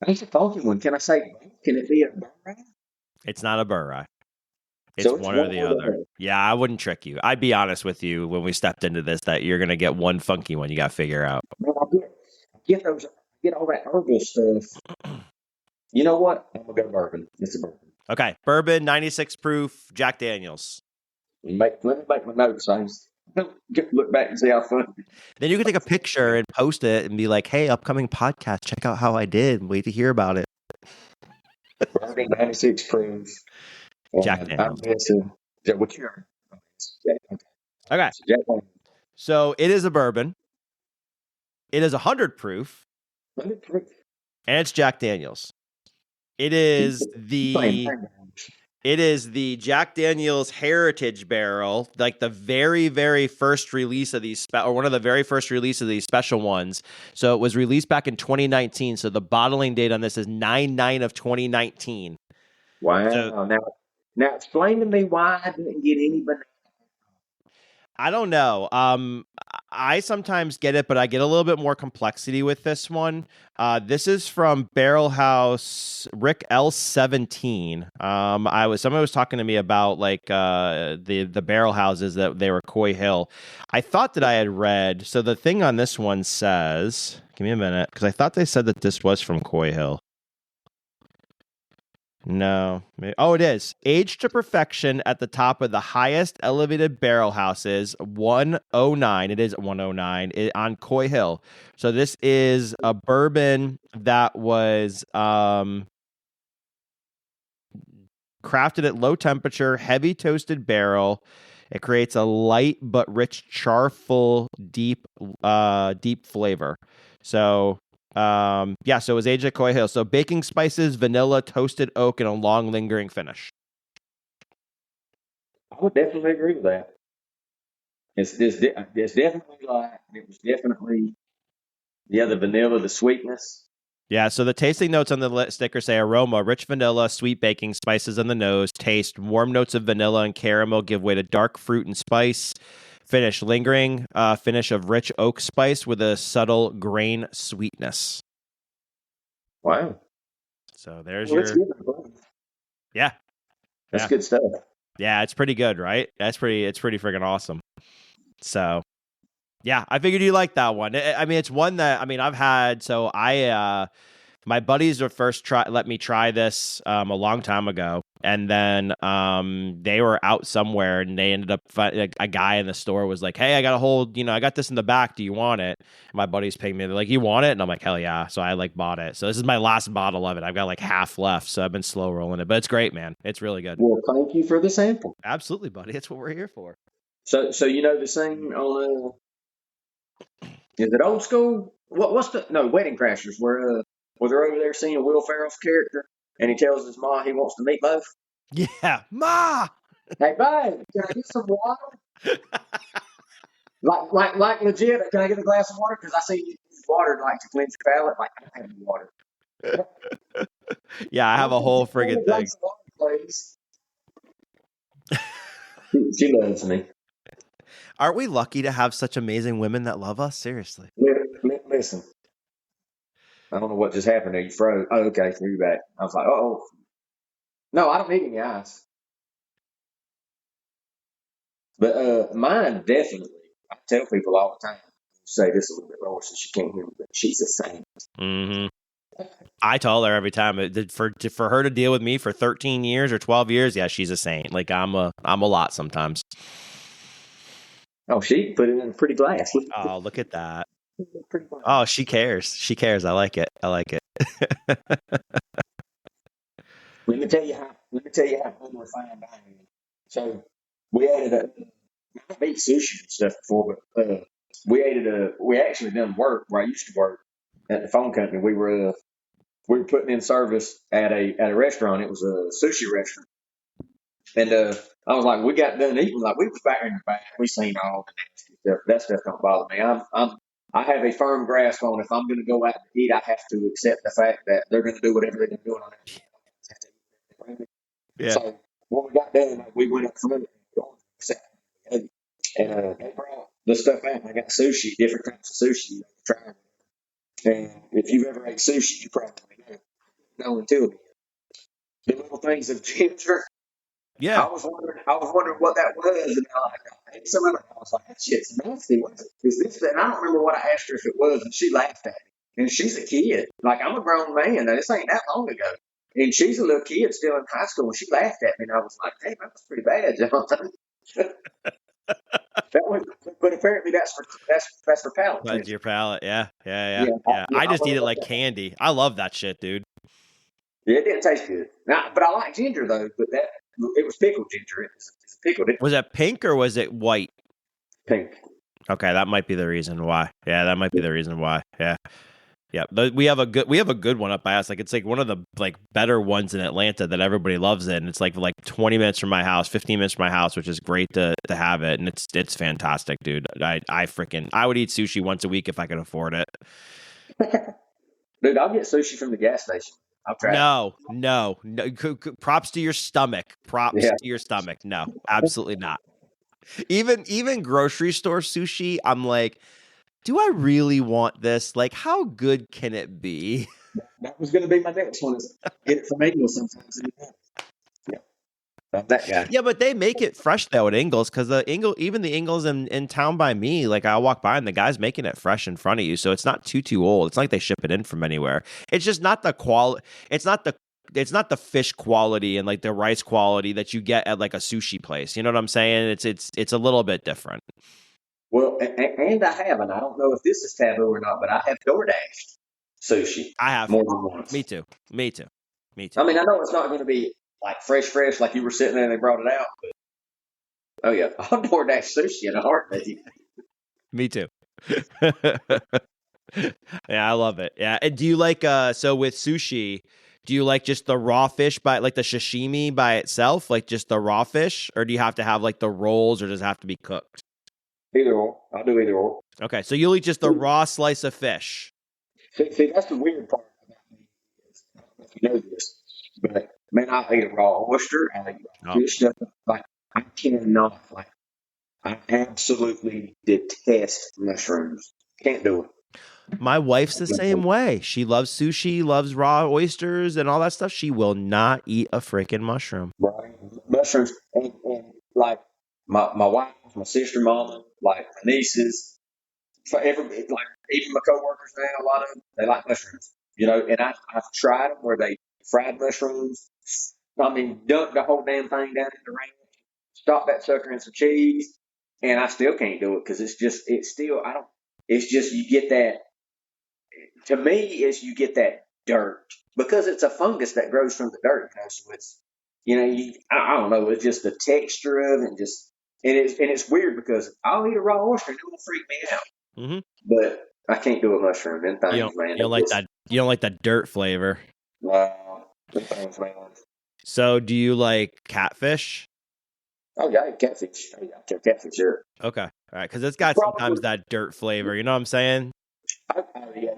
That's a funky one. Can I say? Can it be a bourbon? It's not a burr rye. It's So it's one or the other. Yeah, I wouldn't trick you. I'd be honest with you when we stepped into this that you're gonna get one funky one you got to figure out. Man, get all that herbal stuff. You know what? I'm gonna go bourbon. It's a bourbon. Okay, bourbon, 96 proof, Jack Daniels. Let me make my notes. Look back and see how fun. Then you can take a picture and post it and be like, "Hey, upcoming podcast, check out how I did. Wait to hear about it." Bourbon 96 proof. Jack Daniels. What you heard? Okay. Jack Daniels. So it is a bourbon. It is 100 proof. 100 proof. And it's Jack Daniels. It is the It is the Jack Daniel's Heritage Barrel, like the very, very first release of these, or one of the very first release of these special ones. So it was released back in 2019. So the bottling date on this is 9/9 of 2019. So Wow. Now explain to me why I didn't get any banana. I don't know. I sometimes get it, but I get a little bit more complexity with this one. This is from Barrel House Rick L17. Somebody was talking to me about like the barrel houses that they were Coy Hill. I thought that I had read. So the thing on this one says, give me a minute, because I thought they said that this was from Coy Hill. No. Oh, it is. Aged to perfection at the top of the highest elevated barrel houses, 109. It is 109 on Coy Hill. So this is a bourbon that was crafted at low temperature, heavy toasted barrel. It creates a light but rich, charful, deep flavor. So so it was aged at Coy Hill. So baking spices, vanilla, toasted oak, and a long lingering finish. I would definitely agree with that. It's definitely like it was definitely the vanilla, the sweetness. Yeah, so the tasting notes on the sticker say aroma, rich vanilla, sweet baking spices on the nose, taste, warm notes of vanilla and caramel give way to dark fruit and spice. Finish, lingering finish of rich oak spice with a subtle grain sweetness. Wow. So there's That's your... good. Yeah. That's good stuff. Yeah, it's pretty good, right? It's pretty friggin' awesome. So, yeah, I figured you liked that one. I mean, it's one that, I mean, I've had, so my buddies were first let me try this a long time ago, and then they were out somewhere, and they ended up a guy in the store was like, "Hey, I got a hold, I got this in the back. Do you want it?" And my buddies pinged me. They're like, "You want it?" And I'm like, "Hell yeah!" So I like bought it. So this is my last bottle of it. I've got like half left, so I've been slow rolling it, but it's great, man. It's really good. Well, thank you for the sample. Absolutely, buddy. That's what we're here for. So the scene on is it old school? What's the Wedding Crashers where they're over there seeing Will Ferrell's character and he tells his ma he wants the meatloaf. Yeah, Ma. Hey, babe, can I get some water? like legit. Can I get a glass of water? Because I see you use water like to cleanse your palate. Like I don't have any water. Yeah, I have a whole friggin' thing. Water, please. She loves me. Aren't we lucky to have such amazing women that love us? Seriously. Listen. I don't know what just happened there. You froze. Oh, okay. So you're back. I was like, oh. No, I don't need any ice. But mine definitely, I tell people all the time, say this a little bit lower so she can't hear me, but she's the same. Mm-hmm. I tell her every time for her to deal with me for 13 years or 12 years. Yeah, she's a saint. Like I'm a lot sometimes. Oh, she put it in a pretty glass. Oh, look at that. Oh, she cares. She cares. I like it. Let me tell you how unrefined I am. So we I've ate sushi and stuff before, but we actually done work where I used to work at the phone company. We were putting in service at a restaurant. It was a sushi restaurant. And I was like, we got done eating, like we was back in the back. We seen all the nasty stuff. That stuff don't bother me. I have a firm grasp on if I'm going to go out to eat, I have to accept the fact that they're going to do whatever they're doing on it. Yeah. So when we got done, we went up front and they brought the stuff out. I got sushi, different types of sushi you try. And if you've ever ate sushi, you probably know until then. The little things of ginger. Yeah. I was wondering what that was, and I ate some of it. I was like, that shit's nasty. What is this? And I don't remember what I asked her if it was, and she laughed at me. And she's a kid. Like, I'm a grown man. Now, this ain't that long ago. And she's a little kid still in high school, and she laughed at me, and I was like, hey, that was pretty bad, Jonathan. But apparently that's for palate. That's your palate. Yeah. I just eat it like candy. I love that shit, dude. Yeah, it didn't taste good. But I like ginger, though. But it was pickled ginger. It was pickled. Was it pink or was it white? Pink. Okay, that might be the reason why. Yeah, that might be the reason why. Yeah. Yeah, we have a good one up by us. Like it's like one of the like better ones in Atlanta that everybody loves it. And it's like 20 minutes from my house, 15 minutes from my house, which is great to have it. And it's fantastic, dude. I would eat sushi once a week if I could afford it. Dude, I'll get sushi from the gas station. I'll try it. No. Props to your stomach. Props Yeah. to your stomach. No, absolutely not. Even grocery store sushi, I'm like, do I really want this? Like, how good can it be? That was going to be my next one. Is get it from England sometimes. Yeah, I'm that guy. Yeah, but they make it fresh though at Ingles because even the Ingles in town by me, like I walk by and the guy's making it fresh in front of you, so it's not too old. It's not like they ship it in from anywhere. It's just not the quality. It's not the fish quality and like the rice quality that you get at like a sushi place. You know what I'm saying? It's a little bit different. Well, and I have, and I don't know if this is taboo or not, but I have DoorDashed sushi. I have more than once. Me too. I mean, I know it's not going to be like fresh, like you were sitting there and they brought it out. But, oh yeah, I'll DoorDash sushi in a heartbeat. Me too. Yeah, I love it. Yeah, and do you like so with sushi? Do you like just the raw fish by like the sashimi by itself, like just the raw fish, or do you have to have like the rolls, or does it have to be cooked? Either or, I'll do either or. Okay, so you'll eat just the raw slice of fish. See, that's the weird part about me. I don't know if you know this, but man, I eat a raw oyster. I eat raw fish stuff. Like I cannot. Like I absolutely detest mushrooms. Can't do it. My wife's the same way. She loves sushi, loves raw oysters and all that stuff. She will not eat a freaking mushroom. Right, mushrooms, and like my wife, my sister, mama, like my nieces, for everybody, like even my coworkers now, a lot of them, they like mushrooms. You know, and I've tried them where they fried mushrooms. I mean, dunk the whole damn thing down in the range, stop that sucker in some cheese, and I still can't do it because it's just you get that. To me, is you get that dirt because it's a fungus that grows from the dirt. You know, so it's I don't know. It's just the texture of it, and it's weird because I'll eat a raw oyster and it will freak me out. Mm-hmm. But I can't do a mushroom. Them things, man. You don't like that. You don't like that dirt flavor. Wow, them things, man. So, do you like catfish? Oh yeah, I eat catfish. Oh, yeah, I kill catfish, sure. Okay, all right, because it's got sometimes that dirt flavor. You know what I'm saying?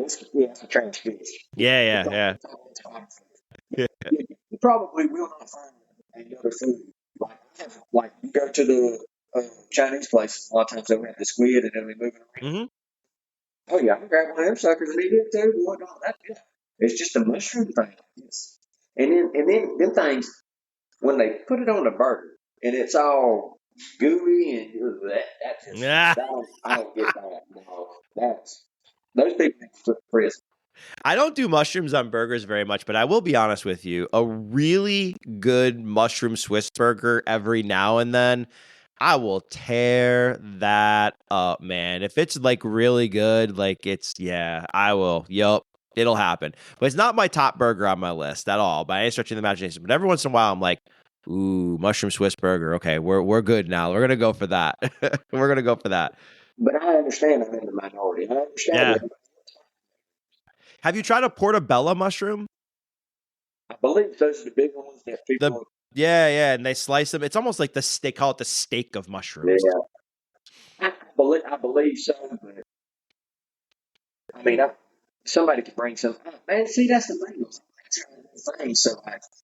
It's a trash fish. Yeah. You probably will not find any other food like you go to the Chinese places. A lot of times they'll have the squid and they'll be moving around. Mm-hmm. Oh yeah, I can grab one of them suckers and eat it too. Whatnot. That's good. It's just a mushroom thing. Yes. And then them things when they put it on a burger and it's all gooey and I don't get that. No, those people need to put in prison. I don't do mushrooms on burgers very much, but I will be honest with you. A really good mushroom Swiss burger every now and then, I will tear that up, man. If it's like really good, like I will. Yup, it'll happen. But it's not my top burger on my list at all by any stretch of the imagination. But every once in a while, I'm like, ooh, mushroom Swiss burger. Okay, we're good now. We're gonna go for that. We're gonna go for that. But I understand I'm in the minority. I understand. Yeah. Have you tried a portobello mushroom? I believe those are the big ones that people. Yeah, and they slice them. It's almost like they call it the steak of mushrooms. Yeah, I believe so. But I mean, somebody could bring some. Man, see, that's the thing. That's the thing. So,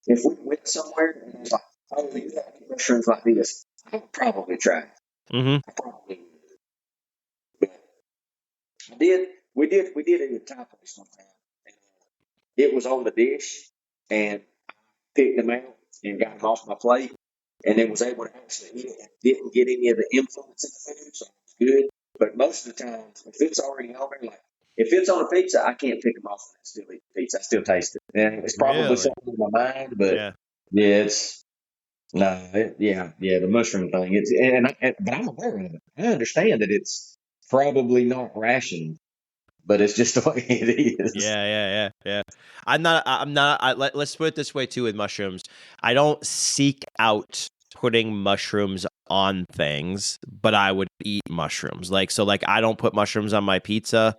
if we went somewhere and it's like, oh, you have mushrooms like this, I would probably try it. Mm-hmm. I probably would. But we did eat a Thai place one time. It was on the dish, and I picked them out and got them off my plate, and then was able to actually eat it and didn't get any of the influence in the food, so it was good. But most of the time, if it's already on there, like if it's on a pizza, I can't pick them off and still eat the pizza. I still taste it, and it's probably something in my mind, but the mushroom thing. But I'm aware of it. I understand that it's probably not rational. But it's just the way it is. Yeah. Let's put it this way too with mushrooms. I don't seek out putting mushrooms on things, but I would eat mushrooms. Like I don't put mushrooms on my pizza.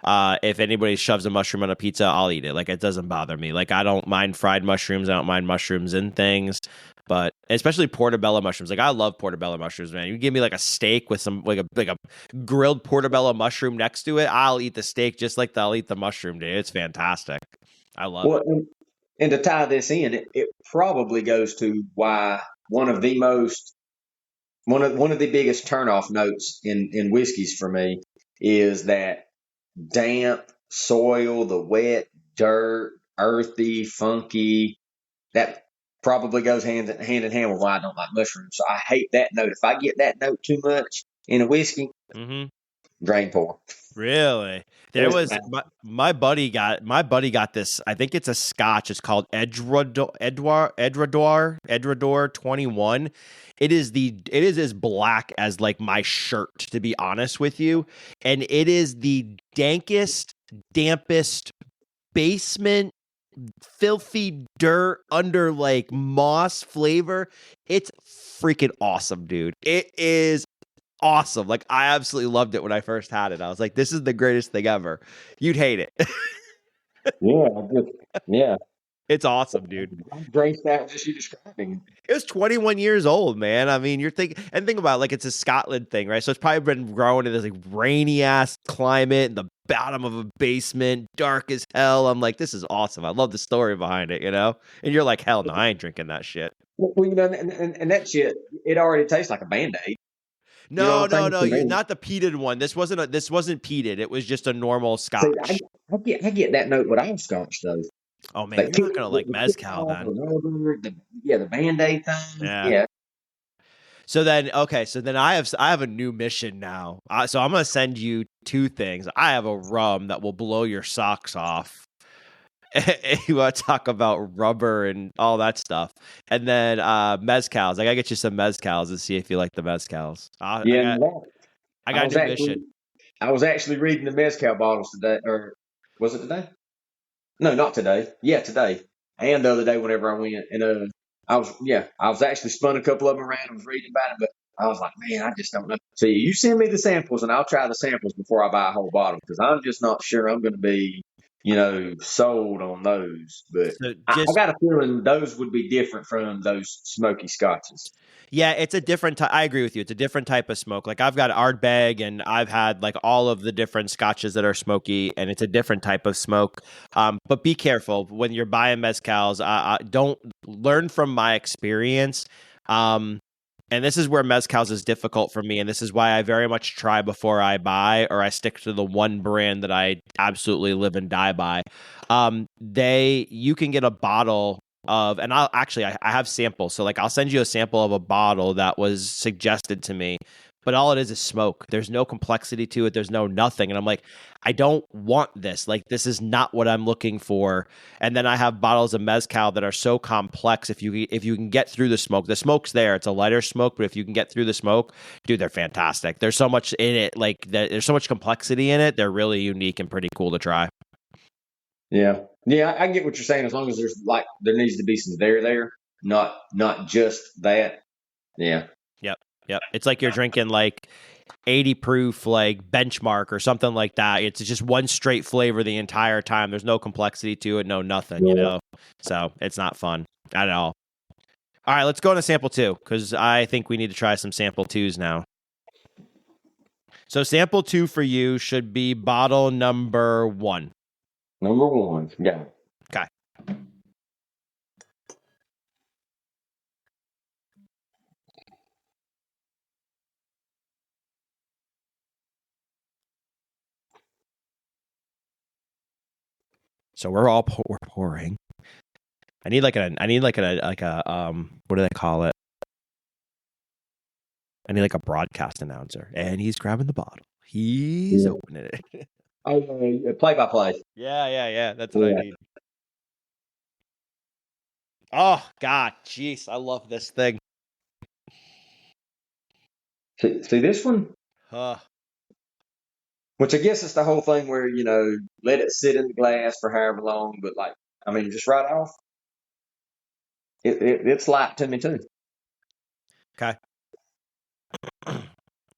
If anybody shoves a mushroom on a pizza, I'll eat it. Like, it doesn't bother me. Like, I don't mind fried mushrooms. I don't mind mushrooms in things. But especially portobello mushrooms. Like, I love portobello mushrooms, man. You give me like a steak with some like a grilled portobello mushroom next to it, I'll eat the steak just like I'll eat the mushroom, dude. It's fantastic. I love it. And to tie this in, it probably goes to why one of the most one of the biggest turnoff notes in whiskeys for me is that damp soil, the wet dirt, earthy, funky. That probably goes hand in hand with why I don't like mushrooms. So I hate that note. If I get that note too much in a whiskey, drain pour. Really? There was my buddy got this. I think it's a Scotch. It's called Edrador 21. It is as black as like my shirt, to be honest with you, and it is the dankest, dampest basement filthy dirt under like moss flavor. It's freaking awesome, dude. It is awesome. Like, I absolutely loved it when I first had it. I was like, this is the greatest thing ever. You'd hate it. Yeah. It's awesome, dude. I drank that just you describing. It was 21 years old, man. I mean, think about it, like, it's a Scotland thing, right? So it's probably been growing in this like rainy ass climate in the bottom of a basement, dark as hell. I'm like, this is awesome. I love the story behind it, you know? And you're like, hell no, I ain't drinking that shit. Well, and that shit, it already tastes like a Band-Aid. No, not the peated one. This wasn't peated. It was just a normal Scotch. See, I get that note with all Scotch though. Oh man, like, you're not gonna like mezcal then. The Band-Aid thing. Yeah. So then I have a new mission now. So I'm gonna send you two things. I have a rum that will blow your socks off. You want to talk about rubber and all that stuff, and then mezcals. I gotta get you some mezcals and see if you like the mezcals. I got a new mission. I was actually reading the mezcal bottles today, or was it today? No, not today. Yeah, today. And the other day whenever I went, and I was actually spun a couple of them around. I was reading about it, but I was like, man, I just don't know. So you send me the samples, and I'll try the samples before I buy a whole bottle because I'm just not sure I'm going to be, sold on those. But I got a feeling those would be different from those smoky scotches. Yeah, it's a different I agree with you. It's a different type of smoke. Like, I've got Ardbeg, and I've had like all of the different scotches that are smoky, and it's a different type of smoke. But be careful when you're buying mezcals. Don't learn from my experience. And this is where mezcals is difficult for me, and this is why I very much try before I buy, or I stick to the one brand that I absolutely live and die by. You can get a bottle of, and I have samples. So like, I'll send you a sample of a bottle that was suggested to me, but all it is smoke. There's no complexity to it. There's no nothing. And I'm like, I don't want this. Like, this is not what I'm looking for. And then I have bottles of mezcal that are so complex. If you can get through the smoke's there. It's a lighter smoke, but if you can get through the smoke, dude, they're fantastic. There's so much in it. Like, there's so much complexity in it. They're really unique and pretty cool to try. Yeah. Yeah, I get what you're saying. As long as there needs to be some there, not just that. Yeah. Yep. It's like you're drinking like 80 proof, like Benchmark or something like that. It's just one straight flavor the entire time. There's no complexity to it, no nothing, So it's not fun at all. All right, let's go into sample 2 because I think we need to try some sample 2s now. So sample 2 for you should be bottle number 1. Number 1, yeah. Okay. So we're pouring. I need like a what do they call it? I need like a broadcast announcer, and he's grabbing the bottle. He's opening it. Play-by-play. Yeah. That's what I need. Oh God, jeez, I love this thing. See this one? Which I guess it's the whole thing where, let it sit in the glass for however long, but just right off, it's light to me too. Okay.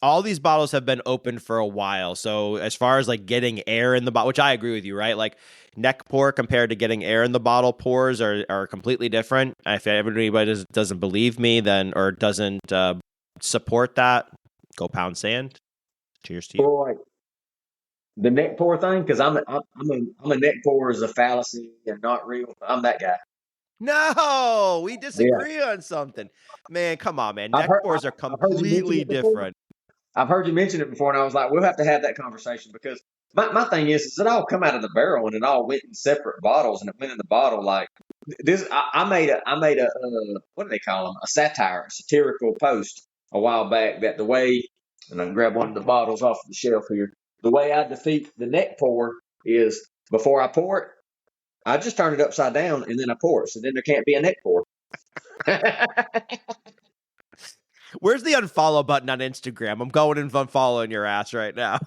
all these bottles have been open for a while. So as far as like getting air in the bottle, which I agree with you, right? Like neck pour compared to getting air in the bottle pours are completely different. If everybody doesn't believe me, then or doesn't support that, go pound sand. Cheers to you. Boy, the neck pour thing, because I'm a neck pour is a fallacy and not real. I'm that guy. No, we Yeah, disagree on something. Man, come on, man. I've Neck heard pours are I've heard you mention completely it before. different. I've heard you mention it before, and I was like, we'll have to have that conversation because my thing is it all come out of the barrel and it all went in separate bottles and it went in the bottle like this. I made a what do they call them? A satire, a satirical post a while back that the way, and I can grab one of the bottles off the shelf here. The way I defeat the neck pour is before I pour it, I just turn it upside down and then I pour it. So then there can't be a neck pour. Where's the unfollow button on Instagram? I'm going and unfollowing your ass right now.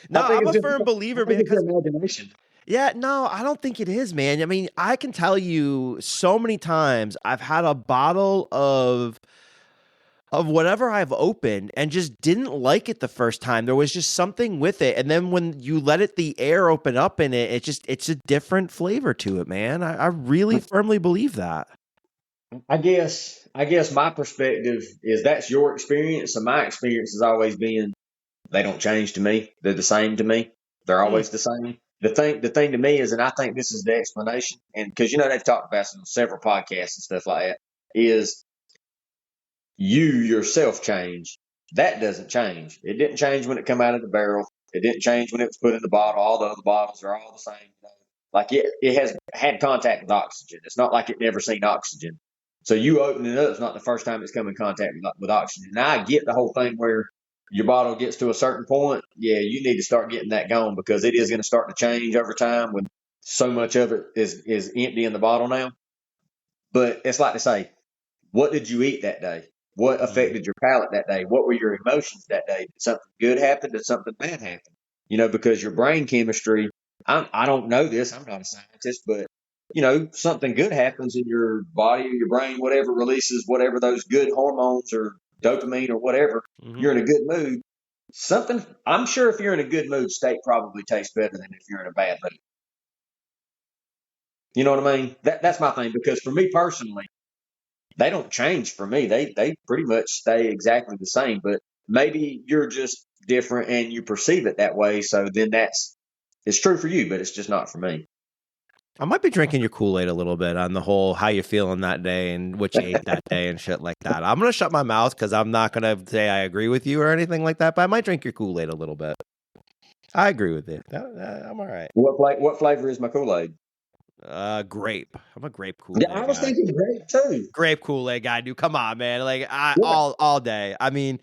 No, I think I'm it's a just firm I believer, think man, it's your because imagination. yeah, no, I don't think it is, man. I mean, I can tell you so many times I've had a bottle of whatever I've opened and just didn't like it the first time. There was just something with it. And then when you let the air open up in it, it's a different flavor to it, man. I really firmly believe that. I guess my perspective is that's your experience, and my experience has always been they don't change to me. They're the same to me. They're Hmm. always the same. The thing to me is, and I think this is the explanation, and because they've talked about this on several podcasts and stuff like that, is you yourself change. That doesn't change. It didn't change when it come out of the barrel. It didn't change when it was put in the bottle. All the other bottles are all the same. Like it has had contact with oxygen. It's not like it never seen oxygen. So you opening it up is not the first time it's come in contact with oxygen. Now I get the whole thing where your bottle gets to a certain point. Yeah, you need to start getting that going because it is going to start to change over time when so much of it is empty in the bottle now. But it's like to say, what did you eat that day? What Mm. affected your palate that day? What were your emotions that day? Did something good happen? Did something bad happen? Because your brain chemistry, I don't know this, I'm not a scientist, but something good happens in your body or your brain, whatever releases whatever those good hormones or dopamine or whatever, Hmm. you're in a good mood. I'm sure if you're in a good mood, steak probably tastes better than if you're in a bad mood. You know what I mean? That's my thing because for me personally, they don't change for me. They pretty much stay exactly the same, but maybe you're just different and you perceive it that way. So then it's true for you, but it's just not for me. I might be drinking your Kool-Aid a little bit on the whole how you feeling that day and what you ate that day and shit like that. I'm gonna shut my mouth because I'm not gonna say I agree with you or anything like that, but I might drink your Kool-Aid a little bit. I agree with you. I'm all right. What flavor is my Kool Aid? Grape. I'm a grape Yeah, Kool-Aid I was guy. thinking grape too. Grape Kool-Aid guy, dude. Come on, man. Like Yeah, all day. I mean,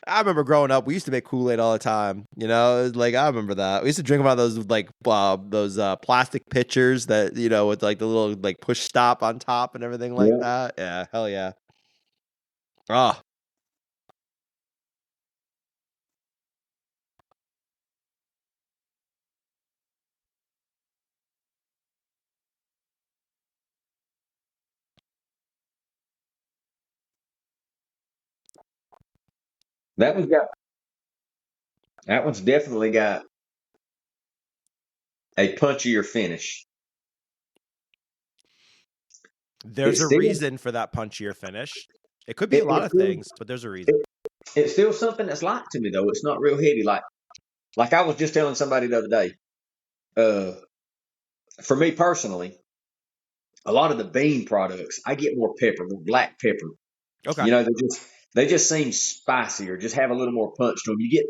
I remember growing up, we used to make Kool-Aid all the time. Like I remember that. We used to drink about those plastic pitchers that, with like the little like push stop on top and everything like yeah. that. Yeah, hell yeah. Oh, That one's got that one's definitely got a punchier finish. there's It's a still reason for that punchier finish. It could be a it, lot it's of still things, but there's a reason. it, it's still something that's light to me though. It's not real heavy. Like I was just telling somebody the other day. Uh, for me personally, a lot of the bean products, I get more pepper, more black pepper. Okay. They just seem spicy or just have a little more punch to them. You get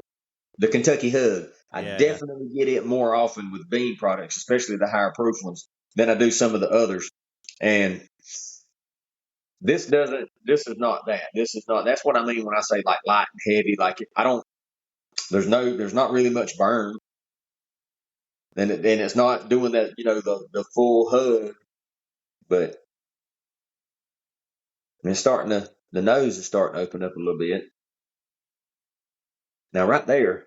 the Kentucky Hug. I Yeah, yeah. definitely get it more often with bean products, especially the higher proof ones, than I do some of the others. And this doesn't. This is not that. This is not. That's what I mean when I say like light and heavy. Like I don't. There's not really much burn, and it's not doing that. The full hug, but it's starting to. The nose is starting to open up a little bit. Now, right there,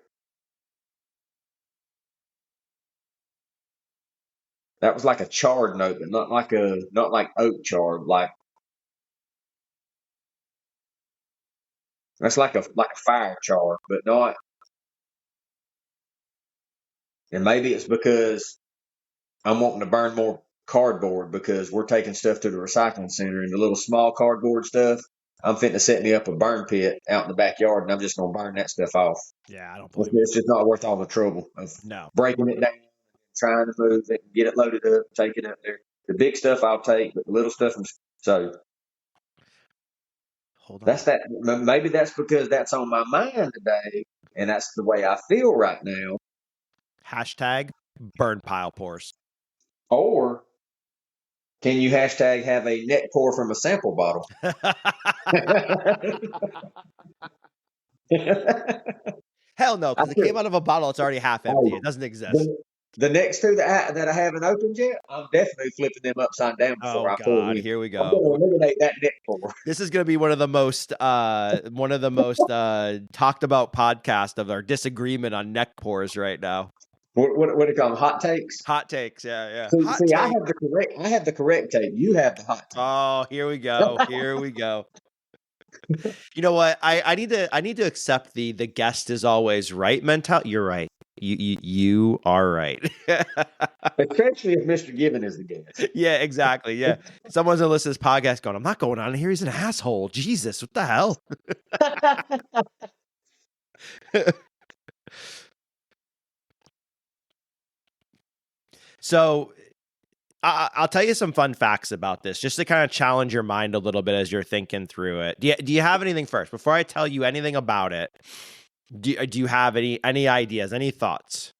that was like a charred note, but not like oak chard. Like That's like a fire char, but not. And maybe it's because I'm wanting to burn more cardboard because we're taking stuff to the recycling center and the little small cardboard stuff. I'm fitting to set me up a burn pit out in the backyard, and I'm just going to burn that stuff off. Yeah, I don't It's blame you. it's just not worth all the trouble of No. breaking it down, trying to move it, get it loaded up, take it up there. The big stuff I'll take, but the little stuff, so Hold on. that's that. Maybe that's because that's on my mind today, and that's the way I feel right now. Hashtag burn pile pours. Or can you hashtag have a neck pour from a sample bottle? Hell no, because it came out of a bottle. It's already half empty. It doesn't exist. The next two that I haven't opened yet, I'm definitely flipping them upside down before I pour God, them. here we I'm go. going to eliminate that neck pour. This is going to be one of the most talked about podcasts of our disagreement on neck pours right now. What do you call them? Hot takes? Hot takes, yeah. See, I have the correct take. You have the hot take. Oh, here we go. Here we go. You know what? I need to accept the guest is always right mentality. You're right. You are right. Especially if Mr. Gibbon is the guest. Yeah, exactly. Yeah. Someone's gonna listen to this podcast going, I'm not going on here. He's an asshole. Jesus, what the hell? So I'll tell you some fun facts about this, just to kind of challenge your mind a little bit as you're thinking through it. Do you have anything first before I tell you anything about it? Do you have any ideas, any thoughts?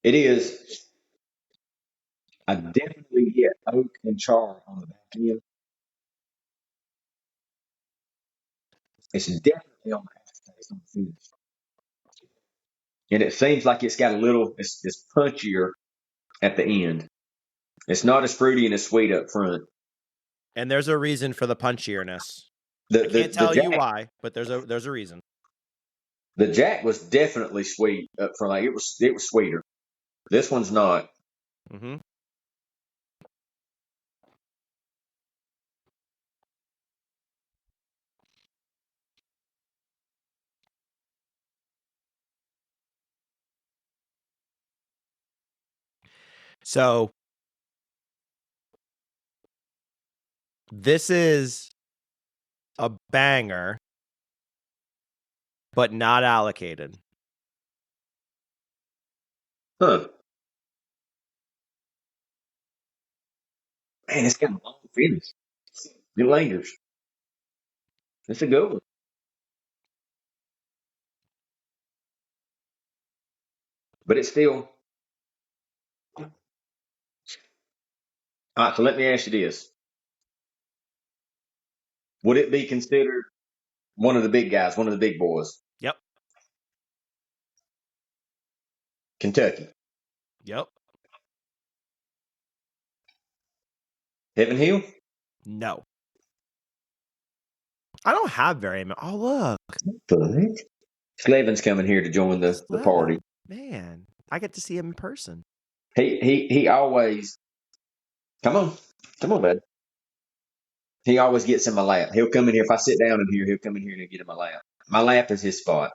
It is. I definitely get oak and char on the back end. It's definitely on the aftertaste on the finish. And it seems like it's got a little, it's punchier at the end. It's not as fruity and as sweet up front. And there's a reason for the punchierness. I can't tell you why, but there's a reason. The Jack was definitely sweet up front. Like it was sweeter. This one's not. Mm-hmm. So this is a banger, but not allocated. Huh. Man, it's got a long finish. It lingers. It's a good one. But it's still. All right, so let me ask you this. Would it be considered one of the big guys, one of the big boys? Yep. Kentucky. Yep. Heaven Hill? No. I don't have very many. Oh, look. But Slevin's coming here to join the party. Man, I get to see him in person. He always come on, bud. He always gets in my lap. He'll come in here if I sit down in here. He'll come in here and get in my lap. My lap is his spot.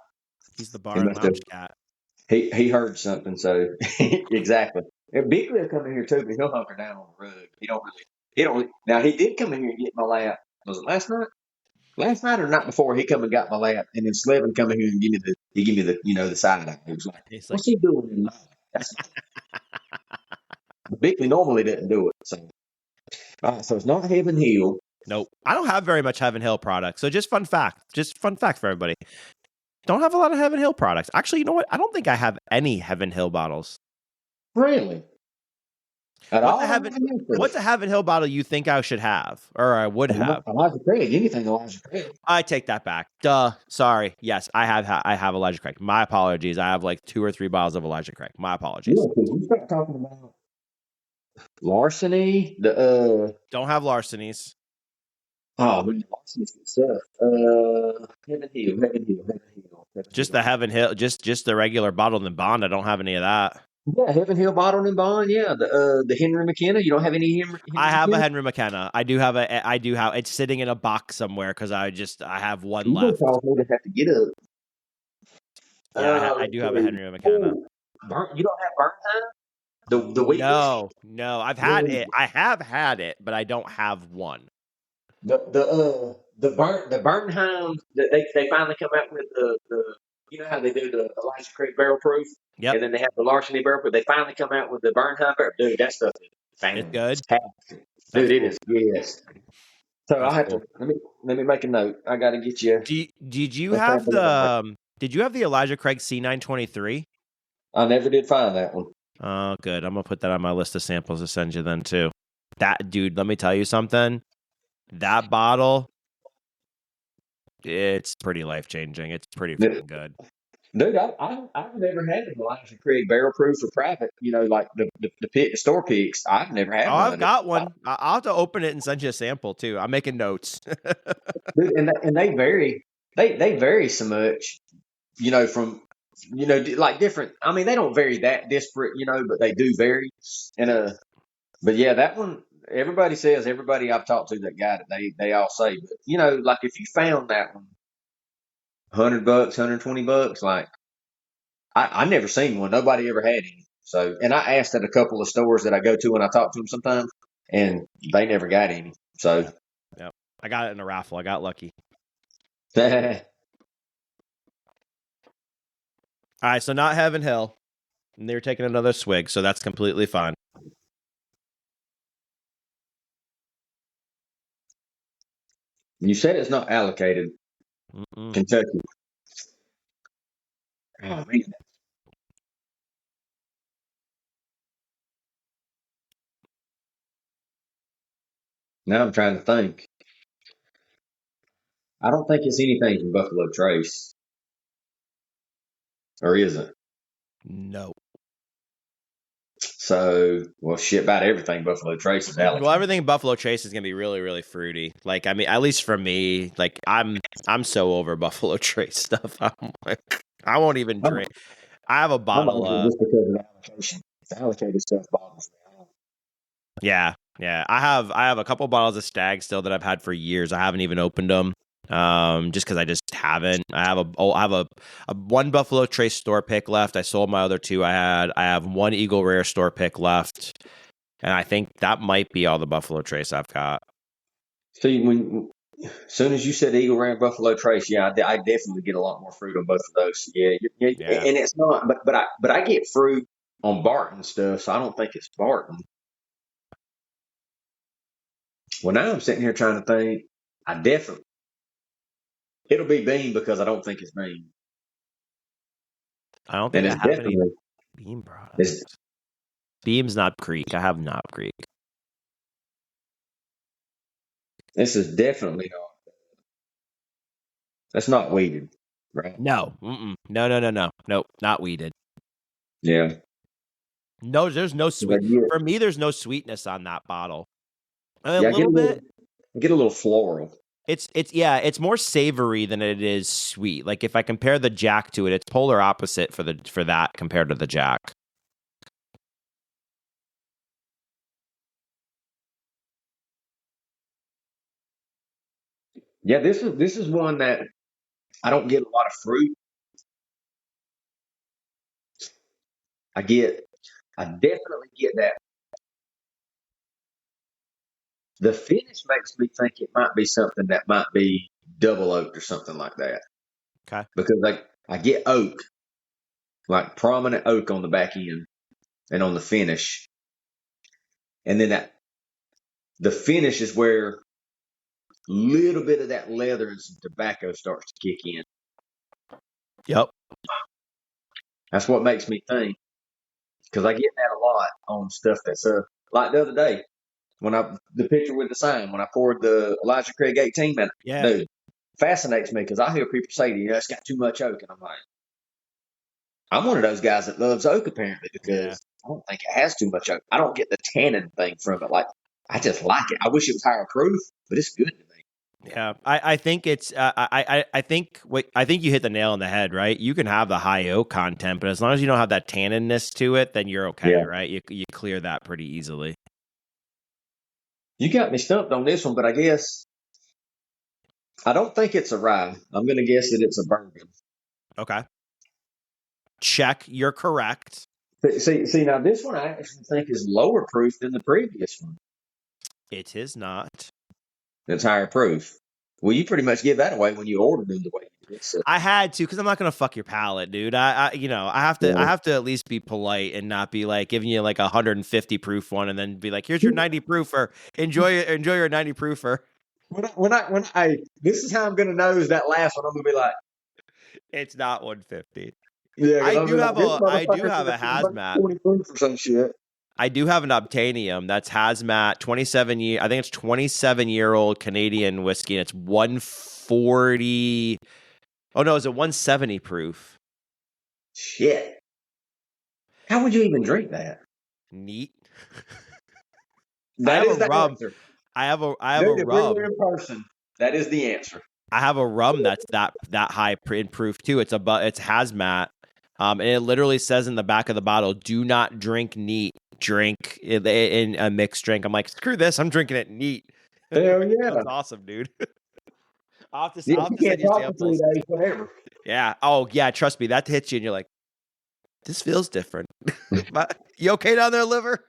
He's the bar and lounge cat. He heard something, so exactly. And Bigly will come in here too, but he'll hunker down on the rug. He don't really. Now he did come in here and get my lap. Was it last night? Last night or night before? He come and got my lap, and then Slevin come in here and give me the side eye. He was like, "What's he doing in my?" Bigly normally didn't do it. So, all right, so it's not Heaven Hill. Nope. I don't have very much Heaven Hill products. So just fun fact for everybody. Don't have a lot of Heaven Hill products. Actually, you know what? I don't think I have any Heaven Hill bottles. Really? What's a Heaven Hill bottle you think I should have, or I would have? Elijah Craig. Anything Elijah Craig. I take that back. Duh. Sorry. Yes, I have Elijah Craig. My apologies. I have like 2 or 3 bottles of Elijah Craig. My apologies. Yeah, you start talking about larceny. Don't have larcenies. Oh, larceny's good stuff. Heaven Hill. Just the Heaven Hill. Just the regular bottled and bond. I don't have any of that. Yeah, Heaven Hill bottled and bond. Yeah, the Henry McKenna. You don't have any I Henry have a McKenna? Henry McKenna. I do have it's sitting in a box somewhere because I have one You gonna left. cause me to have to get up. Yeah, I Let's do have a see. Henry McKenna. Oh, you don't have burn time? The wheat whiskey? No, I've had Dude, it. I have had it, but I don't have one. the Bernheim that they finally come out with the you know how they do the Elijah Craig barrel proof, Yep, and then they have the Larceny barrel proof. They finally come out with the Bernheim barrel. Dude, that stuff is it's good. fantastic. That's Dude, it cool. is, yes. So I That's have to cool. let me make a note. I got to get you Did you a have sample the of that. did you have the Elijah Craig C923? I never did find that one. Oh, good. I'm gonna put that on my list of samples to send you then too. That dude, let me tell you something. That bottle, it's pretty life changing. It's pretty Dude, fucking good. I've never had an Elijah Craig barrel proof for private. You know, like the store picks. I've never Oh, had I've one. got one. I'll have to open it and send you a sample too. I'm making notes. Dude, and they vary. They vary so much. You know, from like different. I mean, they don't vary that disparate. You know, but they do vary. And but yeah, that one. Everybody says. Everybody I've talked to that got it, they all say. But you know, like if you found that one, $100, $120, like I never seen one. Nobody ever had any. So, and I asked at a couple of stores that I go to and I talk to them sometimes, and they never got any. So, Yep. I got it in a raffle. I got lucky. you All right, so not Heaven Hill. And they're taking another swig, so that's completely fine. said it's not allocated, Mm-mm. Kentucky. Oh man, now I'm trying to think. I don't think it's anything from Buffalo Trace, or is it? No. So, well, shit, about everything Buffalo Trace is Well, allocated. everything Buffalo Trace is gonna be really, really fruity. Like, I mean, at least for me, like I'm so over Buffalo Trace stuff. I'm like, I won't even I'm, drink. I have a I'm bottle. over it just because of the allocation. The allocated stuff bothers me. Yeah. I have a couple bottles of Stag still that I've had for years. I haven't even opened them. Just because I just haven't. I have a one Buffalo Trace store pick left. I sold my other two. I have one Eagle Rare store pick left, and I think that might be all the Buffalo Trace I've got. See, as soon as you said Eagle Rare and Buffalo Trace, yeah, I definitely get a lot more fruit on both of those. Yeah, Yeah. and it's not, but I get fruit on Barton stuff, so I don't think it's Barton. Well, now I'm sitting here trying to think. I definitely it'll be Bean because I don't think it's Bean, I don't and think I it's have any definitely Beam products. it's Beam's not Creek. I have Knob Creek. this is definitely not. That's not weeded, right? No. Mm-mm. No. Nope. Not weeded. Yeah, No, there's no 'cause I sweet. get For me, there's no sweetness on that bottle. A yeah, little bit. I get a little floral. It's more savory than it is sweet. Like if I compare the Jack to it, it's polar opposite for that compared to the Jack. Yeah, this is one that I don't get a lot of fruit. I get I definitely get that. The finish makes me think it might be something that might be double oaked or something like that. Okay. Because I get oak, like prominent oak on the back end and on the finish. And then the finish is where a little bit of that leather and some tobacco starts to kick in. Yep. That's what makes me think. Because I get that a lot on stuff that's like the other day when the picture with the sign, when I poured the Elijah Craig 18, man, Yeah. dude, fascinates me because I hear people say to you, it's got too much oak. And I'm like, I'm one of those guys that loves oak apparently Yeah. because I don't think it has too much oak. I don't get the tannin thing from it. Like, I just like it. I wish it was higher proof, but it's good to me. Yeah, I think it's I think I think you hit the nail on the head, right? You can have the high oak content, but as long as you don't have that tanninness to it, then you're okay, Yeah. right? You clear that pretty easily. You got me stumped on this one, but I guess I don't think it's a rye. I'm going to guess that it's a bourbon. Okay. Check, you're correct. See, now this one I actually think is lower proof than the previous one. It is not. It's higher proof. Well, you pretty much give that away when you ordered them the way you did. So. I had to because I'm not gonna fuck your palate, dude. I I have to at least be polite and not be like giving you like 150 proof one and then be like, here's your 90 proofer. Enjoy your 90 proofer. When I this is how I'm gonna know is that last one. I'm gonna be like, it's not 150. Yeah, I do have a a hazmat. 20 proof or some shit. I do have an Obtainium that's hazmat 27 year. I think it's 27-year-old Canadian whiskey. And it's 140. Oh no, it's a 170 proof. Shit. How would you even drink that? Neat. That is the answer. I have a Dude, if we rum. were in person, that is the answer. I have a rum that's that high in proof too. It's hazmat. And it literally says in the back of the bottle, "Do not drink neat. Drink in a mixed drink." I'm like, screw this. I'm drinking it neat. Hell yeah, that's awesome, dude. I'll have to you send can't you talk samples. for 3 days, whatever. Yeah. Oh yeah. Trust me, that hits you, and you're like, this feels different. You okay down there, liver?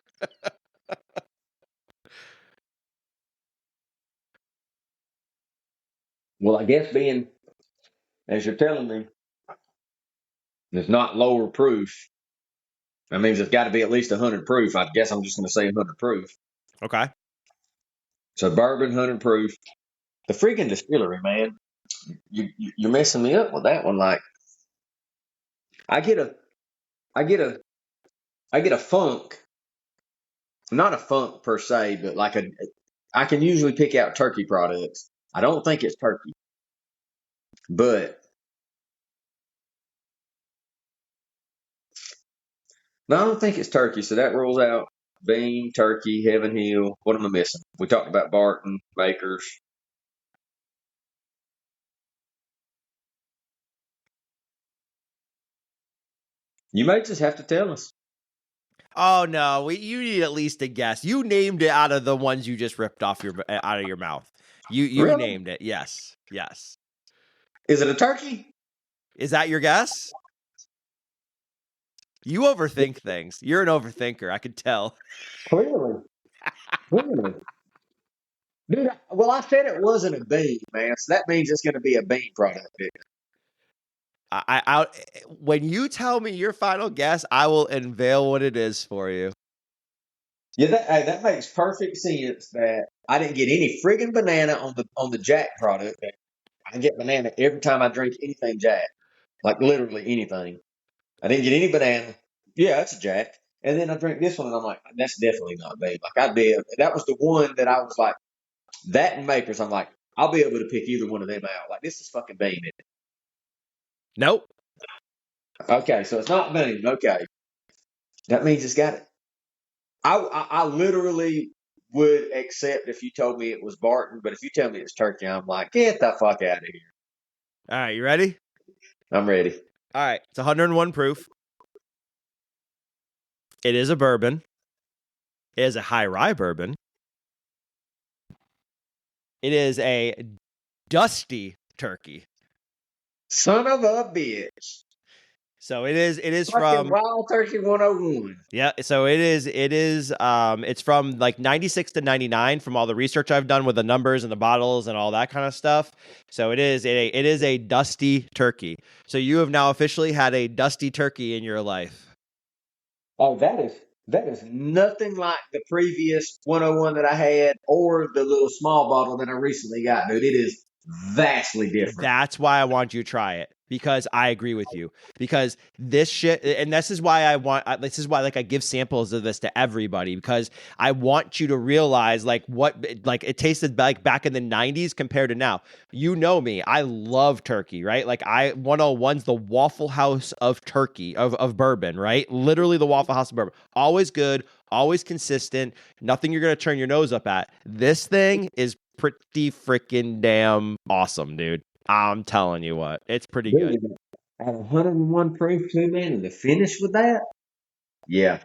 Well, I guess being, as you're telling me, it's not lower proof. That means it's got to be at least 100 proof. I guess I'm just going to say 100 proof. Okay. So bourbon, 100 proof. The freaking distillery, man. You're messing me up with that one. Like, I get a funk. Not a funk per se, but like I can usually pick out turkey products. I don't think it's turkey, but no, I don't think it's turkey. So that rules out bean, turkey, Heaven Hill. What am I missing? We talked about Barton, Bakers. You may just have to tell us. Oh no, you need at least a guess. You named it out of the ones you just ripped off out of your mouth. You Really? named it. Yes. Is it a turkey? Is that your guess? You overthink things. You're an overthinker. I could tell. Clearly. Dude, well, I said it wasn't a bean, man. So that means it's going to be a bean product. When you tell me your final guess, I will unveil what it is for you. Yeah, that makes perfect sense. That I didn't get any friggin' banana on the Jack product. I get banana every time I drink anything Jack, like literally anything. I didn't get any banana. Yeah, that's a Jack. And then I drink this one, and I'm like, that's definitely not bean. Like I did. That was the one that I was like, that and Makers. I'm like, I'll be able to pick either one of them out. Like this is fucking bean. Isn't it? Nope. Okay, so it's not bean. Okay, that means it's got it. I literally would accept if you told me it was Barton, but if you tell me it's turkey, I'm like, get the fuck out of here. All right, you ready? I'm ready. All right, it's 101 proof. It is a bourbon. It is a high rye bourbon. It is a dusty turkey. Son of a bitch. So it is fucking from Wild Turkey 101. Yeah, so it's from like 96 to 99 from all the research I've done with the numbers and the bottles and all that kind of stuff. So it is a dusty turkey. So you have now officially had a dusty turkey in your life. Oh, that is nothing like the previous 101 that I had or the little small bottle that I recently got, dude. It is vastly different. That's why I want you to try it, because I agree with you. Because this shit, and this is why I give samples of this to everybody, because I want you to realize like it tasted like back in the 90s compared to now. You know me, I love turkey, right? Like 101's the Waffle House of turkey, of bourbon, right? Literally the Waffle House of bourbon. Always good, always consistent, nothing you're going to turn your nose up at. This thing is pretty freaking damn awesome, dude. I'm telling you what, it's pretty good. Dude, at 101 proof too, man, and the finish with that, yeah.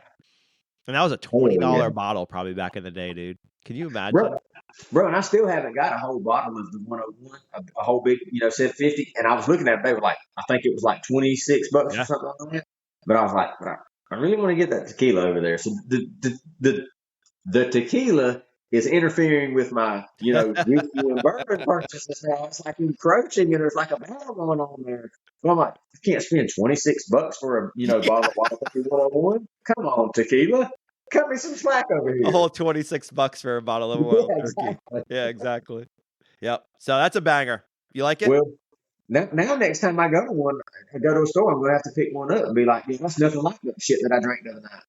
And that was a $20 bottle probably back in the day, dude. Can you imagine? Bro, and I still haven't got a whole bottle of the 101, a whole big, 750. And I was looking at it, they were like, I think it was like $26 or something like that. But I was like, but I really want to get that tequila over there. So the tequila is interfering with my, whiskey and bourbon purchases now. It's like encroaching, and there's like a battle going on there. So I'm like, I can't spend $26 for a bottle of Wild Turkey 101. Come on, tequila. Cut me some slack over here. A whole $26 for a bottle of Wild Turkey. Exactly. Yeah, exactly. Yep. So that's a banger. You like it? Well, now next time I go to a store, I'm gonna have to pick one up and be like, yeah, that's nothing like that shit that I drank the other night.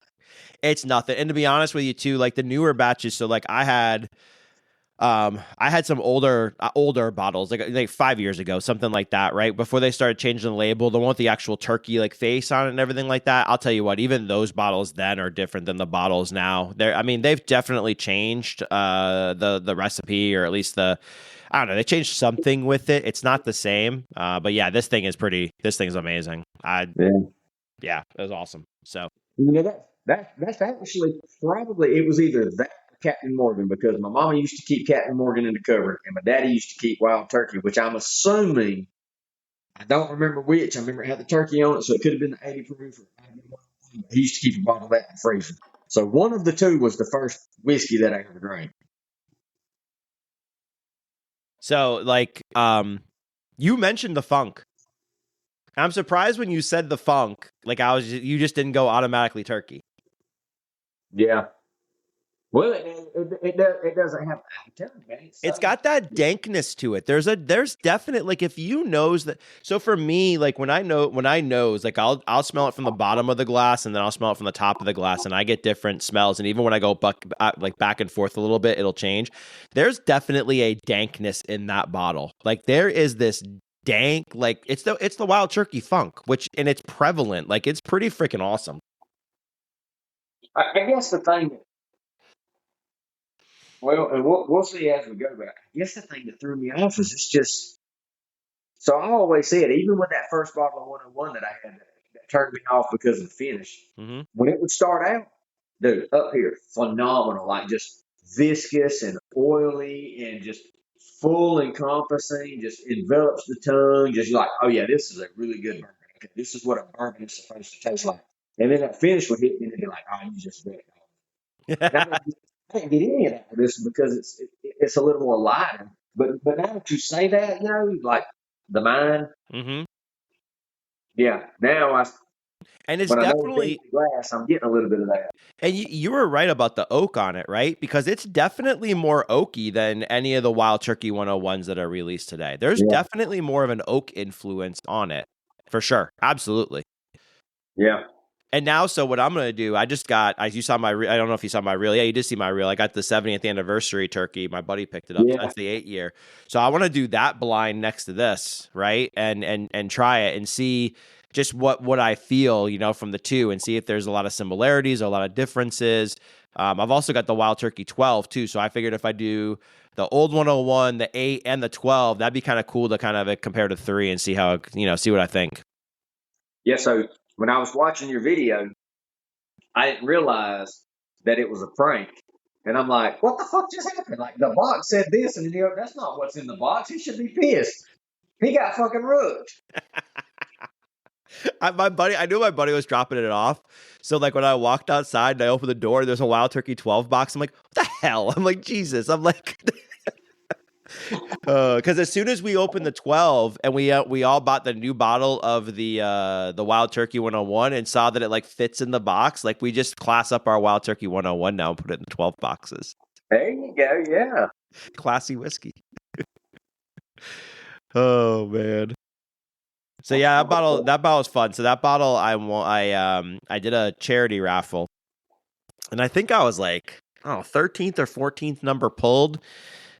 It's nothing. And to be honest with you too, like the newer batches, so like I had some older bottles, like 5 years ago, something like that, right? Before they started changing the label, the one with the actual turkey like face on it and everything like that. I'll tell you what, even those bottles then are different than the bottles now. They've definitely changed the recipe, or at least I don't know, they changed something with it. It's not the same. But yeah, this thing's amazing. Yeah, it was awesome. So that's actually probably, it was either that or Captain Morgan, because my mama used to keep Captain Morgan in the cupboard and my daddy used to keep Wild Turkey, which I'm assuming, I don't remember which. I remember it had the turkey on it, so it could have been the 80 proof. He used to keep a bottle of that in the freezer. So one of the two was the first whiskey that I ever drank. So like you mentioned the funk. I'm surprised when you said the funk, like you just didn't go automatically turkey. Yeah. Well, it doesn't have. It's got that dankness to it. There's definite, like, if you nose that. So for me, like when I nose, like I'll smell it from the bottom of the glass and then I'll smell it from the top of the glass, and I get different smells. And even when I go back and forth a little bit, it'll change. There's definitely a dankness in that bottle. Like there is this dank, like it's the Wild Turkey funk, and it's prevalent. Like it's pretty freaking awesome. I guess the thing. Well, and we'll see as we go back. I guess the thing that threw me off is it's just. So I always said, even with that first bottle of 101 that I had, that turned me off because of the finish. Mm-hmm. When it would start out, dude, up here, phenomenal, like just viscous and oily and just full encompassing, just envelops the tongue. Just like, oh yeah, this is a really good bourbon. Okay, this is what a bourbon is supposed to taste like. And then that finish would hit me, and it'd be like, oh, you just read it. I didn't get any of that for this because it's a little more lighter. But now that you say that, like the mine, mm-hmm. Yeah. Now and it's definitely glass. I'm getting a little bit of that. And you were right about the oak on it, right? Because it's definitely more oaky than any of the Wild Turkey 101s that are released today. There's definitely more of an oak influence on it, for sure. Absolutely. Yeah. And now, so what I'm going to do, you saw my, I don't know if you saw my reel. Yeah, you did see my reel. I got the 70th anniversary turkey. My buddy picked it up. Yeah. So that's the 8-year. So I want to do that blind next to this, right? And try it and see just what I feel, from the two, and see if there's a lot of similarities or a lot of differences. I've also got the Wild Turkey 12 too. So I figured if I do the old 101, the 8, and the 12, that'd be kind of cool to kind of compare to 3 and see how, see what I think. Yeah. So when I was watching your video, I didn't realize that it was a prank. And I'm like, what the fuck just happened? Like, the box said this, and that's not what's in the box. He should be pissed. He got fucking rugged. I knew my buddy was dropping it off. So, like, when I walked outside and I opened the door, there's a Wild Turkey 12 box. I'm like, what the hell? I'm like, Jesus. I'm like... Because as soon as we opened the 12 and we all bought the new bottle of the Wild Turkey 101 and saw that it like fits in the box, like we just class up our Wild Turkey 101 now and put it in 12 boxes. There you go, yeah. Classy whiskey. Oh man. So yeah, that bottle was fun. So that bottle I did a charity raffle, and I think I was like 13th or 14th number pulled.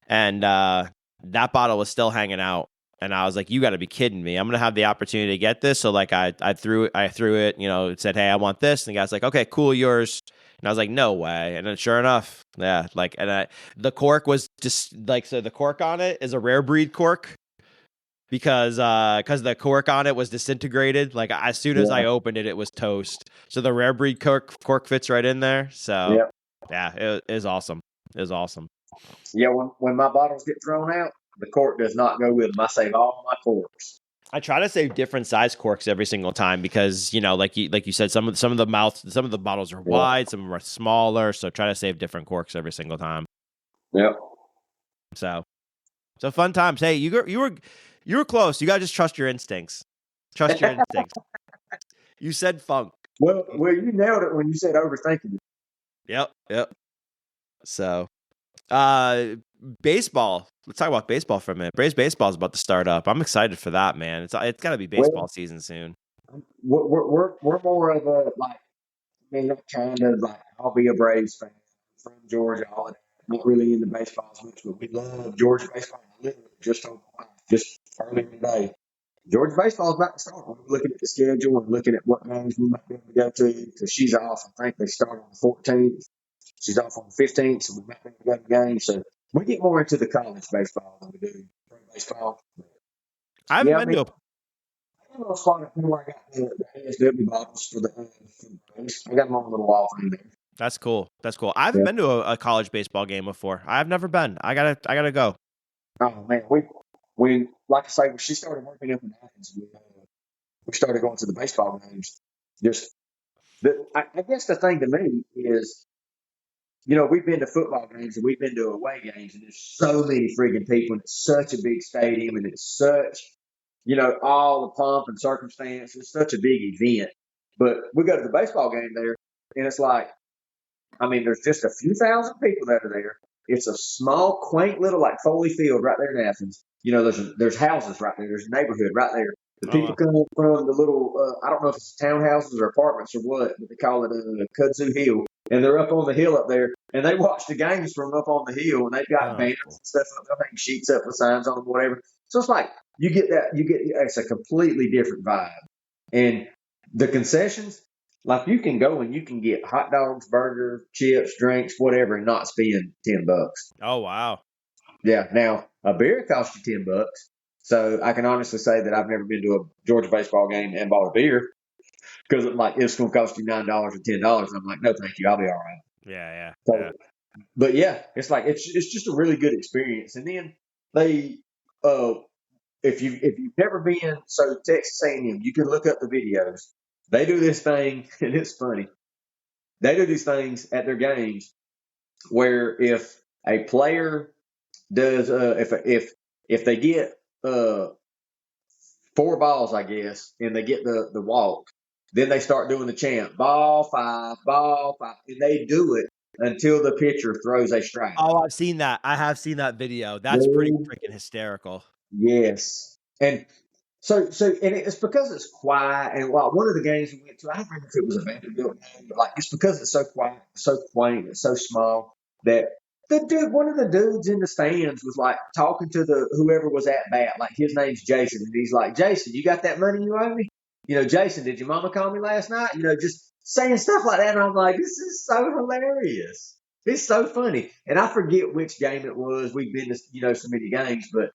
And that bottle was still hanging out, and I was like, "You got to be kidding me! I'm gonna have the opportunity to get this." So like, I threw it. It said, "Hey, I want this." And the guy's like, "Okay, cool, yours." And I was like, "No way!" And then sure enough, yeah, like, and the cork was just like, so the cork on it is a rare breed cork because the cork on it was disintegrated. Like as soon as I opened it, it was toast. So the rare breed cork fits right in there. So yeah, it is awesome. It was awesome. Yeah, when my bottles get thrown out, the cork does not go with them. I save all my corks. I try to save different size corks every single time because, you know, like you said, some of the bottles are wide, some of them are smaller. So try to save different corks every single time. Yep. So fun times. Hey, you were close. You gotta just trust your instincts. Trust your instincts. You said funk. Well, you nailed it when you said overthinking it. Yep. So, baseball. Let's talk about baseball for a minute. Braves baseball is about to start up. I'm excited for that, man. It's got to be baseball season soon. We're more of a like. I mean, not trying to like. I'll be a Braves fan from Georgia. All of that. Not really into baseball as much, but we love Georgia baseball. Just early today. Georgia baseball is about to start. We're looking at the schedule and looking at what games we might be able to go to because she's off. I think they start on the 14th. She's off on the 15th, so we might be able to go to games. So we get more into the college baseball than we do pro baseball. I haven't been to a I got a spot up here where I got the ASW bottles for the Braves. I got them on a little wall thing there. That's cool. I haven't been to a college baseball game before. I've never been. I gotta go. Oh man, we like I say, when she started working up in Athens, we started going to the baseball games. I guess the thing to me is, you know, we've been to football games and we've been to away games, and there's so many freaking people, and it's such a big stadium, and it's such, you know, all the pomp and circumstance. It's such a big event. But we go to the baseball game there, and it's like, I mean, there's just a few thousand people that are there. It's a small, quaint little like Foley Field right there in Athens. You know, there's houses right there. There's a neighborhood right there. The people come from the little, I don't know if it's townhouses or apartments or what, but they call it Kudzu Hill. And they're up on the hill up there, and they watch the games from up on the hill, and they've got banners and stuff up. They'll hang sheets up with signs on them, whatever. So it's like it's a completely different vibe. And the concessions, like you can go and you can get hot dogs, burgers, chips, drinks, whatever, and not spend $10. Oh wow. Yeah. Now a beer costs you $10. So I can honestly say that I've never been to a Georgia baseball game and bought a beer because it's going to cost you $9 or $10. I'm like, no, thank you, I'll be all right. Yeah. So, but yeah, it's like it's just a really good experience. And then they, if you've never been, so Texas A&M, you can look up the videos. They do this thing, and it's funny. They do these things at their games where if a player does, if they get 4 balls, I guess, and they get the walk, then they start doing the chant, ball 5, and they do it until the pitcher throws a strike. Oh, I've seen that. I have seen that video. That's pretty freaking hysterical. Yes. And so, and it's because it's quiet. And one of the games we went to, I don't remember if it was a Vanderbilt game, but like it's because it's so quiet, so quaint, it's so small that one of the dudes in the stands was like talking to whoever was at bat, like his name's Jason, and he's like, Jason, you got that money you owe me? You know, Jason, did your mama call me last night? You know, just saying stuff like that, and I'm like, this is so hilarious. It's so funny, and I forget which game it was. We've been to so many games, but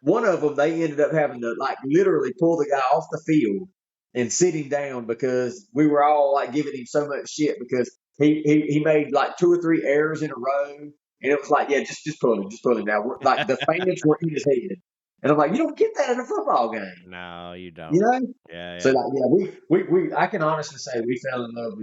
one of them, they ended up having to like literally pull the guy off the field and sit him down because we were all like giving him so much shit because he made like 2 or 3 errors in a row, and it was like, yeah, just pull him down. Like the fans were in his head, and I'm like, you don't get that in a football game. No, you don't. You know? Yeah. So like, yeah, we I can honestly say we fell in love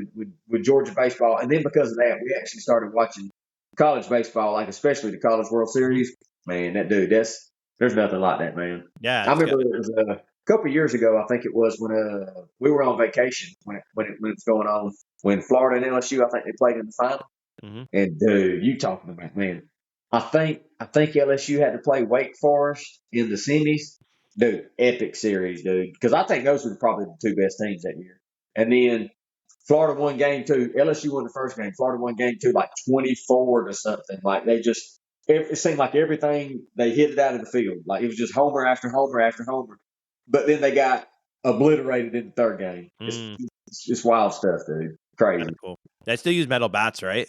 with Georgia baseball, and then because of that, we actually started watching college baseball, like especially the College World Series. Man, that dude, there's nothing like that, man. Yeah, I remember it was a couple of years ago. I think it was when we were on vacation when it was going on. When Florida and LSU, I think they played in the final. Mm-hmm. And dude, you talking about, man? I think LSU had to play Wake Forest in the semis. Dude, epic series, dude. Because I think those were probably the 2 best teams that year. And then Florida won game 2. LSU won the first game. Florida won game 2 like 24 to something. Like they just. It seemed like everything, they hit it out of the field. Like it was just homer after homer after homer. But then they got obliterated in the third game. It's wild stuff, dude. Crazy. That's cool. They still use metal bats, right?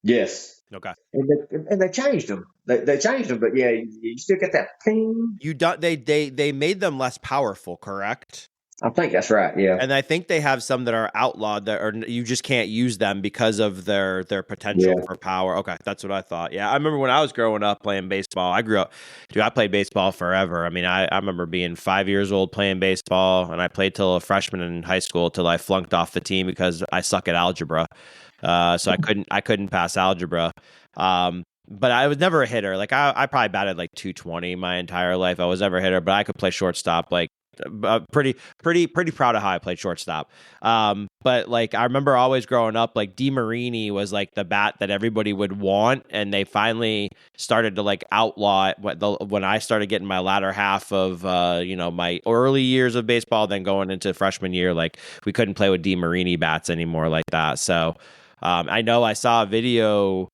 Yes. Okay. And they changed them. They changed them, but yeah, you still get that ping. They made them less powerful, correct? I think that's right. Yeah. And I think they have some that are outlawed that are you just can't use them because of their potential Yeah. for power. Okay, that's what I thought. Yeah, I remember when I was growing up playing baseball. I grew up, dude. I played baseball forever. I mean, I remember being 5 years old playing baseball, and I played till a freshman in high school till I flunked off the team because I suck at algebra. So I couldn't pass algebra. But I was never a hitter. Like I probably batted like 220 my entire life. I was never a hitter, but I could play shortstop like pretty proud of how I played shortstop. But like I remember always growing up, like DeMarini was like the bat that everybody would want, and they finally started to like outlaw it when I started getting my latter half of my early years of baseball, then going into freshman year, like we couldn't play with DeMarini bats anymore like that. So I know I saw a video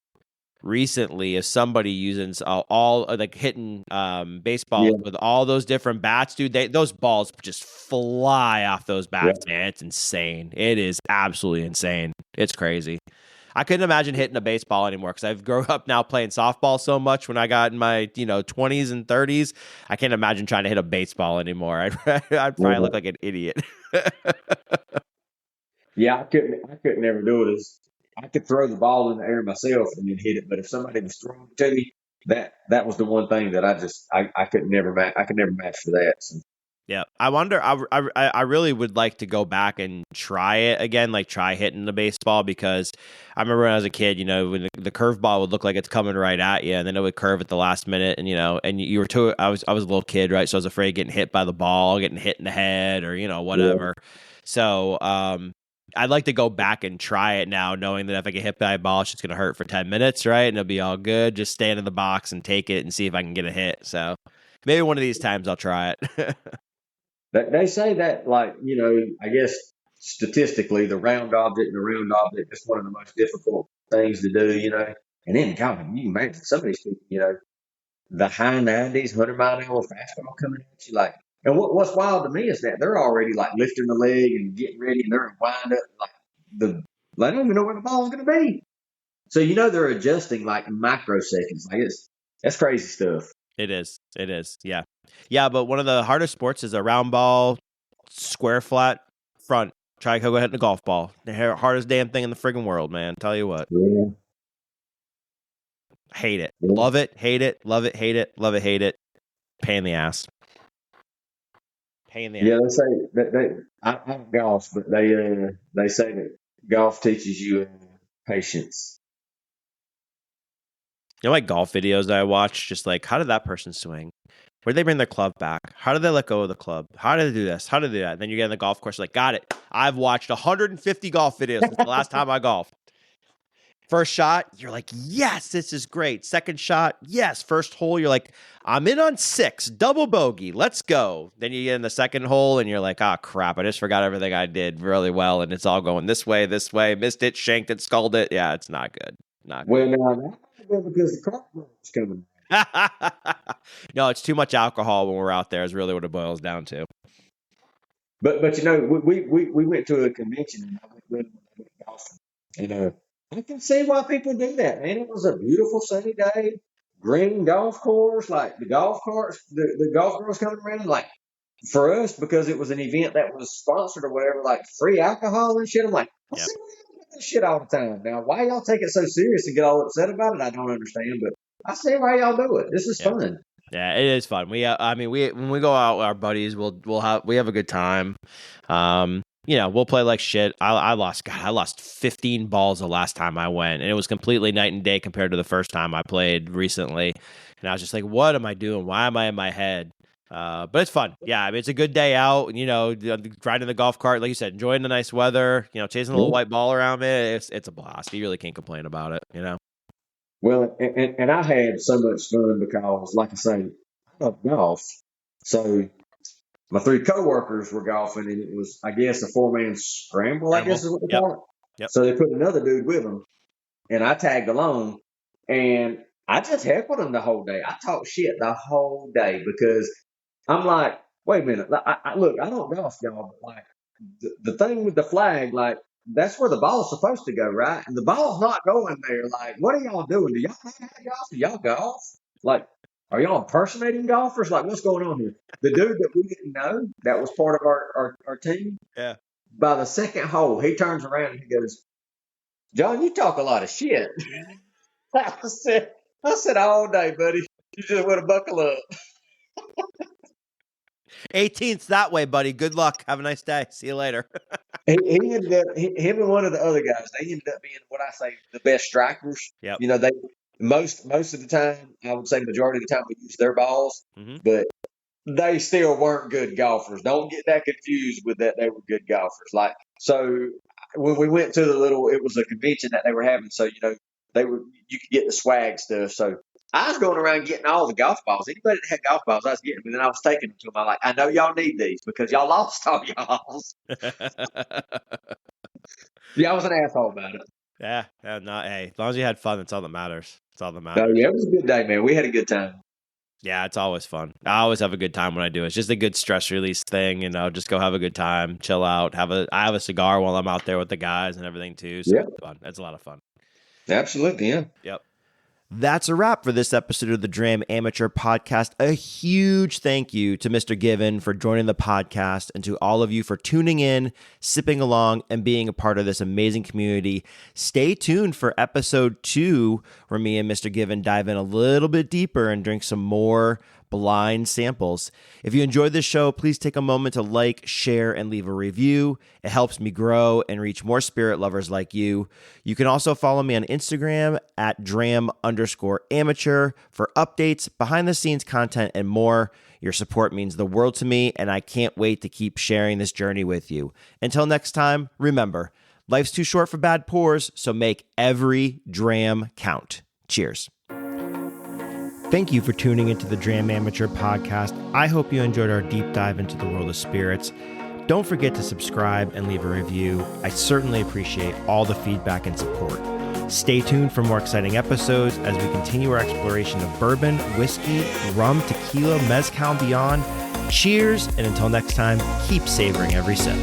recently of somebody using all like hitting Yeah. baseballs with all those different bats, dude. Those balls just fly off those Yeah. bats, man. It's insane. It is absolutely insane. It's crazy. I couldn't imagine hitting a baseball anymore because I've grown up now playing softball so much when I got in my 20s and 30s. I can't imagine trying to hit a baseball anymore. I'd probably look like an idiot. Yeah, I couldn't ever do it. I could throw the ball in the air myself and then hit it, but if somebody was throwing it to me, that was the one thing that I could never match. I could never match for that. So, Yeah, I wonder. I really would like to go back and try it again, like try hitting the baseball because I remember when I was a kid, when the curveball would look like it's coming right at you, and then it would curve at the last minute, and you were too. I was a little kid, right? So I was afraid of getting hit by the ball, getting hit in the head, or yeah. whatever. So I'd like to go back and try it now, knowing that if I get hit by a ball, it's just gonna hurt for 10 minutes, right? And it'll be all good. Just stand in the box and take it and see if I can get a hit. So maybe one of these times I'll try it. They say that, like, I guess statistically, the round object and the round object is one of the most difficult things to do. And then, God, you can imagine some of these people, the high 90s, 100-mile-an-hour fastball coming at you. Like, and what's wild to me is that they're already like lifting the leg and getting ready, and they're in wind up. Like, they don't even know where the ball's going to be. So, they're adjusting like microseconds. Like, that's crazy stuff. It is. It is. Yeah. Yeah, but one of the hardest sports is a round ball, square flat front. Try to go hit a golf ball. The hardest damn thing in the friggin' world, man. Tell you what. Yeah. Hate it. Yeah. Love it. Hate it. Love it. Hate it. Love it. Hate it. Pain in the ass. Pain in the Yeah, ass. they say that I don't golf, but they say that golf teaches you patience. Like golf videos that I watch, just like, how did that person swing? Where did they bring their club back? How did they let go of the club? How did they do this? How did they do that? And then you get in the golf course, like, got it. I've watched 150 golf videos since the last time I golfed. First shot, you're like, yes, this is great. Second shot, yes. First hole, you're like, I'm in on 6, double bogey. Let's go. Then you get in the second hole and you're like, oh, crap. I just forgot everything I did really well. And it's all going this way, missed it, shanked it, sculled it. Yeah, it's not good. Not good. Well, now that's because the car is coming. No, it's too much alcohol when we're out there is really what it boils down to. But we went to a convention and I went golfing, and I can see why people do that, man. It was a beautiful sunny day, green golf course, like the golf carts, the golf girls coming around, like for us because it was an event that was sponsored or whatever, like free alcohol and shit. I'm like, I Yep. see why y'all do this shit all the time. Now, why y'all take it so serious and get all upset about it? I don't understand, but I see why y'all do it. This is Yeah. fun. Yeah, it is fun. We when we go out with our buddies, we have a good time. We'll play like shit. I lost 15 balls the last time I went, and it was completely night and day compared to the first time I played recently. And I was just like, what am I doing? Why am I in my head? But it's fun. Yeah, I mean, it's a good day out. Riding the golf cart, like you said, enjoying the nice weather. Chasing a little white ball around it. It's a blast. You really can't complain about it. Well, and I had so much fun because, like I say, I love golf. So my 3 coworkers were golfing, and it was, I guess, a 4-man scramble, I guess Scramble. is what they Yep. call it. Yep. So they put another dude with them, and I tagged along, and I just heckled him the whole day. I talked shit the whole day because I'm like, wait a minute, look, I don't golf, y'all, but like the thing with the flag, like that's where the ball's supposed to go, right? And the ball's not going there. Like, what are y'all doing? Do y'all know how to golf? Do y'all golf? Like, are y'all impersonating golfers? Like, what's going on here? The dude that we didn't know that was part of our team. Yeah. By the second hole, he turns around and he goes, "John, you talk a lot of shit." I said all day, buddy. You just want to buckle up. 18th that way, buddy. Good luck. Have a nice day. See you later. He ended up, him and one of the other guys, they ended up being what I say the best strikers. Yep. You know, they most of the time, I would say majority of the time we use their balls, but they still weren't good golfers. Don't get that confused with that. They were good golfers. Like, so when we went to it was a convention that they were having. So, you could get the swag stuff. So I was going around getting all the golf balls. Anybody that had golf balls, I was getting them. And then I was taking them to them. I'm like, I know y'all need these because y'all lost all y'all's. Yeah, I was an asshole about it. Yeah, hey, as long as you had fun, that's all that matters. That's all that Oh, matters. yeah, it was a good day, man. We had a good time. Yeah, it's always fun. I always have a good time when I do it. It's just a good stress release thing, just go have a good time, chill out, I have a cigar while I'm out there with the guys and everything too. So it's fun. It's a lot of fun. Absolutely, yeah. Yep. That's a wrap for this episode of the Dram Amateur Podcast. A huge thank you to Mr. Given for joining the podcast and to all of you for tuning in, sipping along, and being a part of this amazing community. Stay tuned for episode 2, where me and Mr. Given dive in a little bit deeper and drink some more blind samples. If you enjoyed this show, please take a moment to like, share, and leave a review. It helps me grow and reach more spirit lovers like you. You can also follow me on Instagram at @dram_amateur for updates, behind the scenes content, and more. Your support means the world to me, and I can't wait to keep sharing this journey with you. Until next time, remember, life's too short for bad pours, so make every dram count. Cheers. Thank you for tuning into the Dram Amateur Podcast. I hope you enjoyed our deep dive into the world of spirits. Don't forget to subscribe and leave a review. I certainly appreciate all the feedback and support. Stay tuned for more exciting episodes as we continue our exploration of bourbon, whiskey, rum, tequila, mezcal, and beyond. Cheers, and until next time, keep savoring every sip.